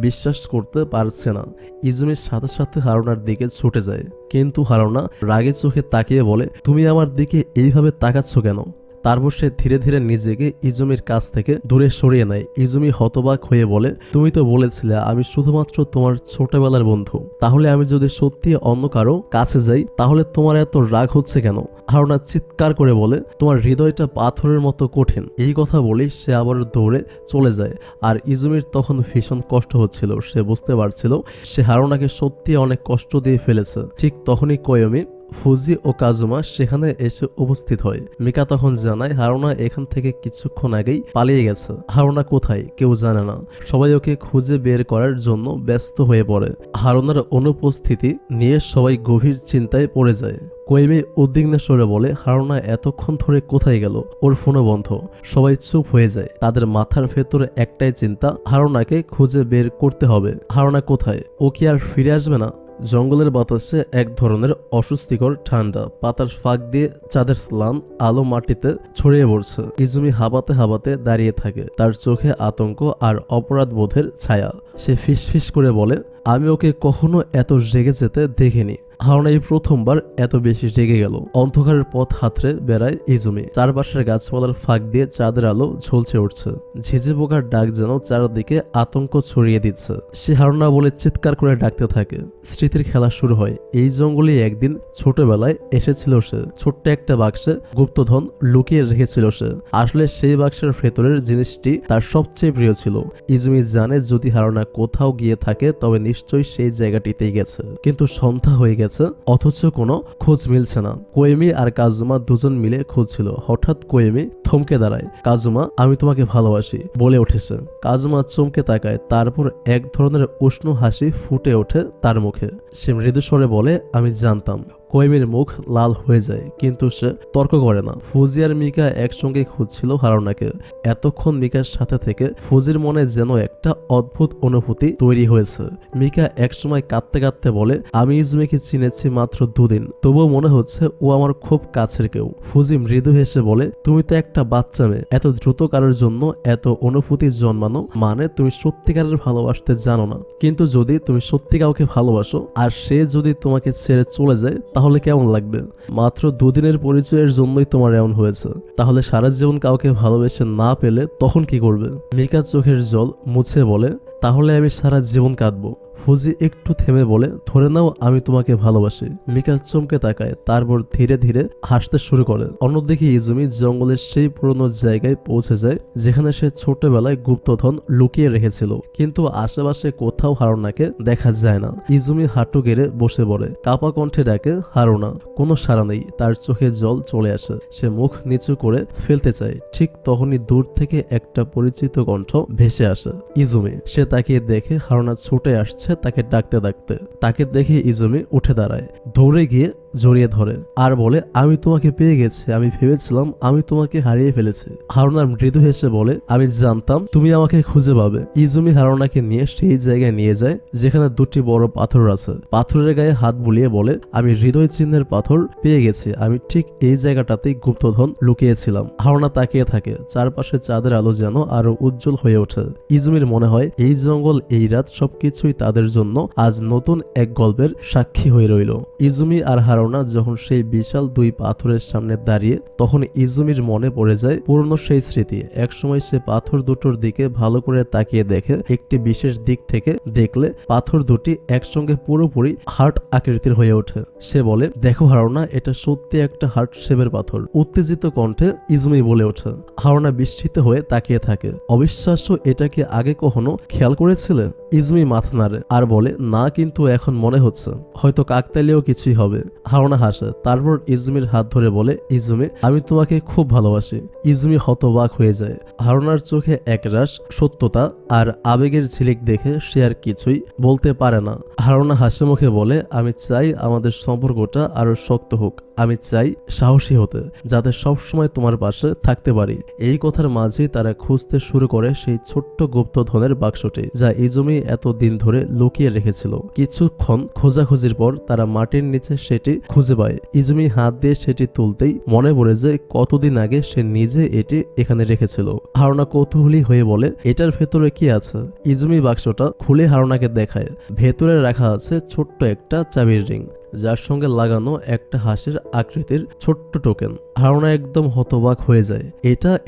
বিশ্বাস করতে পারছে না। ইজুমির সাথে সাথে হারুনার দিকে ছুটে যায়, কিন্তু হারুনা রাগে চোখে তাকিয়ে বলে, তুমি আমার দিকে এইভাবে তাকাচ্ছ কেন? তারপর সে ধীরে ধীরে নিজেকে ইজুমির কাছ থেকে দূরে সরিয়ে নেয়। ইজুমি হতবাক হয়ে বলে, তুমি তো বলেছিলে আমি শুধুমাত্র তোমার ছোটবেলার বন্ধু। তাহলে আমি যদি সত্যি অন্য কারো কাছে যাই তাহলে তোমার এত রাগ হচ্ছে কেন? হারুনা চিৎকার করে বলে, তোমার হৃদয়টা পাথরের মতো কঠিন। এই কথা বলেই সে আবার দৌড়ে চলে যায়। আর ইজুমির তখন ভীষণ কষ্ট হচ্ছিল। সে বুঝতে পারছিল সে হারুনাকে সত্যি অনেক কষ্ট দিয়ে ফেলেছে। ঠিক তখনই কোয়েমি, ফুজি ও কাজুমা সেখানে এসে উপস্থিত হয়। মিকা তখন জানায় হারুনা এখান থেকে কিছুক্ষণ আগেই পালিয়ে গেছে। হারুনা কোথায় কেউ জানে না। সবাই ওকে খুঁজে বের করার জন্য ব্যস্ত হয়ে পড়ে। হারুনার অনুপস্থিতি নিয়ে সবাই গভীর চিন্তায় পড়ে যায়। কোয়েমি উদ্বিগ্ন স্বরে বলে, হারুনা এতক্ষণ ধরে কোথায় গেল? ওর ফোনও বন্ধ। সবাই চুপ হয়ে যায়। তাদের মাথার ভেতরে একটাই চিন্তা, হারুনাকে খুঁজে বের করতে হবে। হারুনা কোথায়? ও কি আর ফিরে আসবে না? জঙ্গলের বাতাসে এক ধরনের অস্বস্তিকর ঠান্ডা, পাতার ফাঁক দিয়ে চাঁদের স্লান আলো মাটিতে ছড়িয়ে পড়ছে। ইজুমি হাবাতে হাবাতে দাঁড়িয়ে থাকে, তার চোখে আতঙ্ক আর অপরাধ বোধের ছায়া। সে ফিসফিস করে বলে, আমি ওকে কখনো এত রেগে যেতে দেখিনি। হারুনা এই প্রথমবার এত বেশি রেগে গেল। অন্ধকারের পথ হাতড়ে বেড়ায় ইজুমি। চারপাশের গাছপালার ফাঁক দিয়ে চাঁদের আলো ঝলছে উঠছে। ঝিঝি পোকার ডাক যেন চারদিকে আতঙ্ক ছড়িয়ে দিচ্ছে। সে হারুনা বলে চিৎকার করে ডাকতে থাকে। স্মৃতির খেলা শুরু হয়। এই জঙ্গলে একদিন ছোটবেলায় এসেছিল সে। ছোট্ট একটা বাক্সে গুপ্তধন লুকিয়ে রেখেছিল সে। আসলে সেই বাক্সের ভেতরের জিনিসটি তার সবচেয়ে প্রিয় ছিল। ইজুমি জানে যদি হারুনা কোথাও গিয়ে থাকে তবে নিশ্চয়ই সেই জায়গাটিতেই গেছে। কিন্তু সন্ধ্যা হয়ে গেছে, অথচ কোনো খোঁজ মিলছে না। কোয়েমি আর কাজুমা দুজন মিলে খুঁজছিল। হঠাৎ কোয়েমি থমকে দাঁড়ায়। কাজুমা, আমি তোমাকে ভালোবাসি বলে উঠেছে। কাজুমা চমকে তাকায়, তারপর এক ধরনের উষ্ণ হাসি ফুটে ওঠে তার মুখে। সে মৃদু স্বরে বলে, আমি জানতাম। কোয়েমির মুখ লাল হয়ে যায়, কিন্তু সে তর্ক করে না। ফুজি আর মিকা একসঙ্গে খুঁজছিল হারুনাকে। এতক্ষণ মিকার সাথে থেকে ফুজির মনে যেন একটা অদ্ভুত অনুভূতি তৈরি হয়েছে। মিকা একসময় কাঁদতে কাঁদতে বলে, আমি ইজুমিকে চিনেছি মাত্র 2 দিন, তবুও মনে হচ্ছে ও আমার খুব কাছের কেউ। ফুজি মৃদু হেসে বলে, তুমি তো একটা বাচ্চা মেয়ে, এত দ্রুত কারোর জন্য এত অনুভূতি জন্মানো মানে তুমি সত্যিকারের ভালোবাসতে জানো না। কিন্তু যদি তুমি সত্যি কাউকে ভালোবাসো আর সে যদি তোমাকে ছেড়ে চলে যায়, তাহলে কেমন লাগবে? মাত্র 2 দিনের পরিচয়ের জন্যই তোমার এমন হয়েছে। তাহলে সারা জীবন কাউকে ভালোবেসে না পেলে তখন কি করবে? মিকা চোখের জল মুছে বলে, তাহলে আমি সারা জীবন কাঁদবো। ফুজি একটু থেমে বলে, ধরে নাও আমি তোমাকে ভালোবাসি। মিকা চমকে তাকায়, তারপর ধীরে ধীরে হাসতে শুরু করে। অন্যদিকে ইজুমি জঙ্গলের সেই পুরনো জায়গায় পৌঁছে যায় যেখানে সে ছোটবেলায় গুপ্তধন লুকিয়ে রেখেছিল। কিন্তু আশেপাশে কোথাও হারুনাকে দেখা যায় না। ইজুমি হাঁটু গেড়ে বসে পড়ে, কাপা কণ্ঠে ডাকে, হারুনা। কোনো সাড়া নেই। তার চোখে জল চলে আসে। সে মুখ নিচু করে ফেলতে চায়। ঠিক তখনই দূর থেকে একটা পরিচিত কণ্ঠ ভেসে আসে। ইজুমি। সে তাকিয়ে দেখে হারুনা ছুটে আসছে তাকে ডাকতে ডাকতে। তাকে দেখে ইজুমি উঠে দাঁড়ায়, দৌড়ে গিয়ে জড়িয়ে ধরে আর বলে, আমি তোমাকে পেয়ে গেছি। আমি ভেবেছিলাম আমি তোমাকে হারিয়ে ফেলেছি। হারুনা মৃদু হেসে বলে, আমি জানতাম তুমি আমাকে খুঁজে পাবে। ইজুমি হারুনাকে নিয়ে সেই জায়গায় নিয়ে যায় যেখানে 2টি বড় পাথর আছে। পাথরের গায়ে হাত বুলিয়ে বলে, আমি হৃদয় চিহ্নের পাথর পেয়ে গেছি। আমি ঠিক এই জায়গাটাতেই গুপ্তধন লুকিয়েছিলাম। হারুনা তাকিয়ে থাকে। চারপাশে চাঁদের আলো যেন আরো উজ্জ্বল হয়ে ওঠে। ইজুমির মনে হয় এই জঙ্গল, এই রাত সবকিছুই তাদের জন্য আজ নতুন এক গল্পের সাক্ষী হয়ে রইল। ইজুমি আর হারুনা যখন সেই বিশাল 2 পাথরের সামনে দাঁড়িয়ে, তখন ইজুমির মনে পড়ে যায় পুরনো সেই স্মৃতি। একসময় সে পাথর দুটোর দিকে ভালো করে তাকিয়ে দেখে একটি বিশেষ দিক থেকে দেখলে পাথর দুটি একসঙ্গে পুরোপুরি হার্ট আকৃতির হয়ে ওঠে। সে বলে, দেখো হারুনা, এটা সত্যি একটা হার্ট শেপের পাথর। উত্তেজিত কণ্ঠে ইজুমি বলে ওঠে। হারুনা বিস্মিত হয়ে তাকিয়ে থাকে। অবিশ্বাস্য, এটা কি আগে কখনো খেয়াল করেছিলে? ইজুমি মাথা নাড়ে আর বলে, না, কিন্তু এখন মনে হচ্ছে হয়তো কাকতালীয় কিছুই হবে। হারুনা হাসে, তারপর ইজুমির হাত ধরে বলে, ইজুমি, আমি তোমাকে খুব ভালোবাসি। ইজুমি হতবাক হয়ে যায়। হারুনার চোখে একরাশ সত্যতা আর আবেগের ঝিলিক দেখে সে আর কিছুই বলতে পারে না। হারুনা হাসি মুখে বলে, আমি চাই আমাদের সম্পর্কটা আরো শক্ত হোক। আমি চাই সাহসী হতে, যাতে সবসময় তোমার পাশে থাকতে পারি। এই কথার মাঝেই তারা খুঁজতে শুরু করে সেই ছোট্ট গুপ্তধনের বাক্সটি, যা ইজুমি এতদিন ধরে লুকিয়ে রেখেছিল। কিছুক্ষণ খোঁজাখুঁজির পর তারা মাটির নিচে সেটি খুঁজে পায়। ইজুমি হাত দিয়ে সেটি তুলতেই মনে পড়ে যে কতদিন আগে সে নিজে এটি এখানে রেখেছিল। হারুনা কৌতূহলী হয়ে বলে, এটার ভেতরে কি আছে? ইজুমি বাক্সটা খুলে হারুনাকে দেখায়। ভেতরে রাখা আছে ছোট্ট একটা চাবির রিং, যার সঙ্গে লাগানো একটা হাসির আকৃতির ছোট্ট টোকেন। হারুনা একদম হতবাক হয়ে যায়।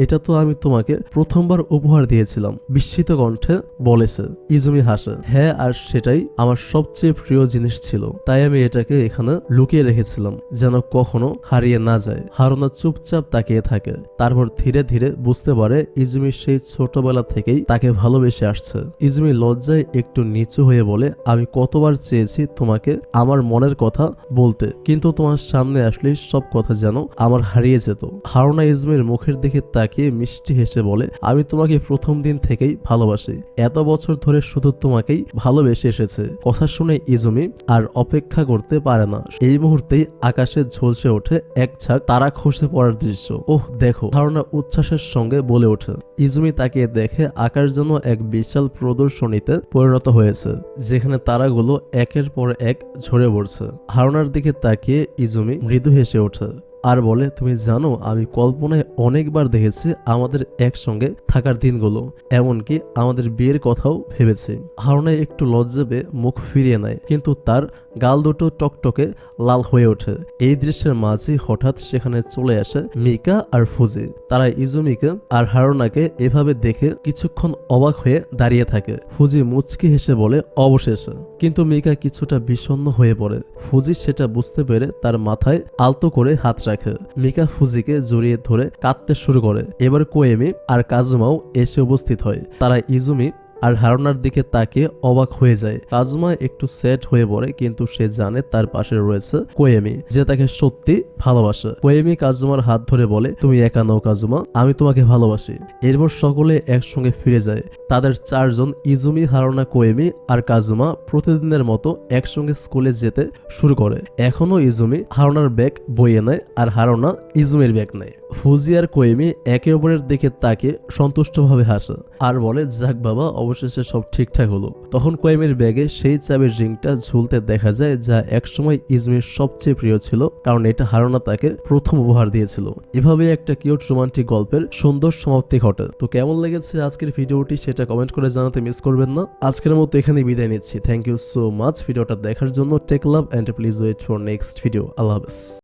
এটা তো আমি তোমাকে প্রথমবার উপহার দিয়েছিলাম, বিস্মিত কণ্ঠে বলেছে। ইজুমি হাসে, হ্যাঁ, আর সেটাই আমার সবচেয়ে প্রিয় জিনিস ছিল। তাই আমি এটাকে এখানে লুকিয়ে রেখেছিলাম, যেন কখনো হারিয়ে না যায়। হারুনা চুপচাপ তাকিয়ে থাকে। তারপর ধীরে ধীরে বুঝতে পারে ইজুমি সেই ছোটবেলা থেকেই তাকে ভালোবেসে আসছে। ইজুমি লজ্জায় একটু নিচু হয়ে বলে, আমি কতবার চেয়েছি তোমাকে আমার মনের কথা কথা বলতে, কিন্তু তোমার সামনে আসলে সব কথা যেন আমার হারিয়ে যেত। হারুনা ইজমির মুখের দিকে তাকিয়ে মিষ্টি হেসে বলে, আমি তোমাকে প্রথম দিন থেকেই ভালোবাসি, এত বছর ধরে শুধু তোমাকেই ভালোবেসে এসেছে। কথা শুনে ইজমি আর অপেক্ষা করতে পারে না। এই মুহূর্তেই আকাশে ঝলসে ওঠে এক ঝাঁক তারা খসে পড়ার দৃশ্য। ওহ দেখো, হারুনা উচ্ছ্বাসের সঙ্গে বলে ওঠে। ইজমি তাকে দেখে আকাশ যেন এক বিশাল প্রদর্শনীতে পরিণত হয়েছে, যেখানে তারাগুলো একের পর এক ঝরে পড়ছে। হারুনার দিকে তাকিয়ে ইজমি মৃদু হেসে ওঠে আর বলে, তুমি জানো আমি কল্পনায় অনেকবার দেখেছি আমাদের একসঙ্গে থাকার দিনগুলো, এমনকি আমাদের বিয়ের কথাও ভেবেছি। হারুনা একটু লজ্জা পেয়ে মুখ ফিরিয়ে নেয়, কিন্তু তার গাল দুটো টকটকে লাল হয়ে ওঠে। এই দৃশ্যের মাঝে হঠাৎ সেখানে চলে আসে মিকা আর ফুজি। তারা ইজুমিকে আর হারুনাকে এভাবে দেখে কিছুক্ষণ অবাক হয়ে দাঁড়িয়ে থাকে। ফুজি মুচকি হেসে বলে, অবশেষে। কিন্তু মিকা কিছুটা বিষণ্ণ হয়ে পড়ে। ফুজি সেটা বুঝতে পেরে তার মাথায় আলতো করে হাত রাখে। মিকা ফুজিকে জড়িয়ে ধরে কাঁদতে শুরু করে। এবার কোয়েমি আর কাজুমাও এসে উপস্থিত হয়। তারা ইজুমি আর হারুনার দিকে তাকিয়ে অবাক হয়ে যায়। কাজুমা একটু স্যাড হয়ে পড়ে, কিন্তু সে জানে তার পাশে রয়েছে কোয়েমি, যে তাকে সত্যি ভালোবাসে। কোয়েমি কাজুমার হাত ধরে বলে, তুমি একা নও কাজুমা, আমি তোমাকে ভালোবাসি। এরপর সকলে একসঙ্গে ফিরে যায়। তাদের চারজন, ইজুমি, হারুনা, কোয়েমি আর কাজুমা, প্রতিদিনের মতো একসঙ্গে স্কুলে যেতে শুরু করে। এখনো ইজুমি হারুনার ব্যাগ বইয়ে নেয় আর হারুনা ইজুমির ব্যাগ নেয়। ফুজি আর কোয়েমি একে অপরের দিকে তাকিয়ে সন্তুষ্টভাবে হাসে আর বলে, যাক বাবা, অবশেষে সব ঠিকঠাক হলো। তখন কোয়েমির ব্যাগে সেই চাবির রিংটা ঝুলতে দেখা যায়, যা একসময় ইজমির সবচেয়ে প্রিয় ছিল, কারণ এটা হারুনা তাকে প্রথম উপহার দিয়েছিল। এভাবে একটা কিউট রোমান্টিক গল্পের সুন্দর সমাপ্তি ঘটে। তো কেমন লেগেছে আজকের ভিডিওটি সেটা কমেন্ট করে জানাতে মিস করবেন না। আজকের মতো এখানে বিদায় নিচ্ছি। থ্যাংক ইউ সো মাচ ভিডিওটা দেখার জন্য। Take love and please wait for next video. আল্লাহ হাফেজ।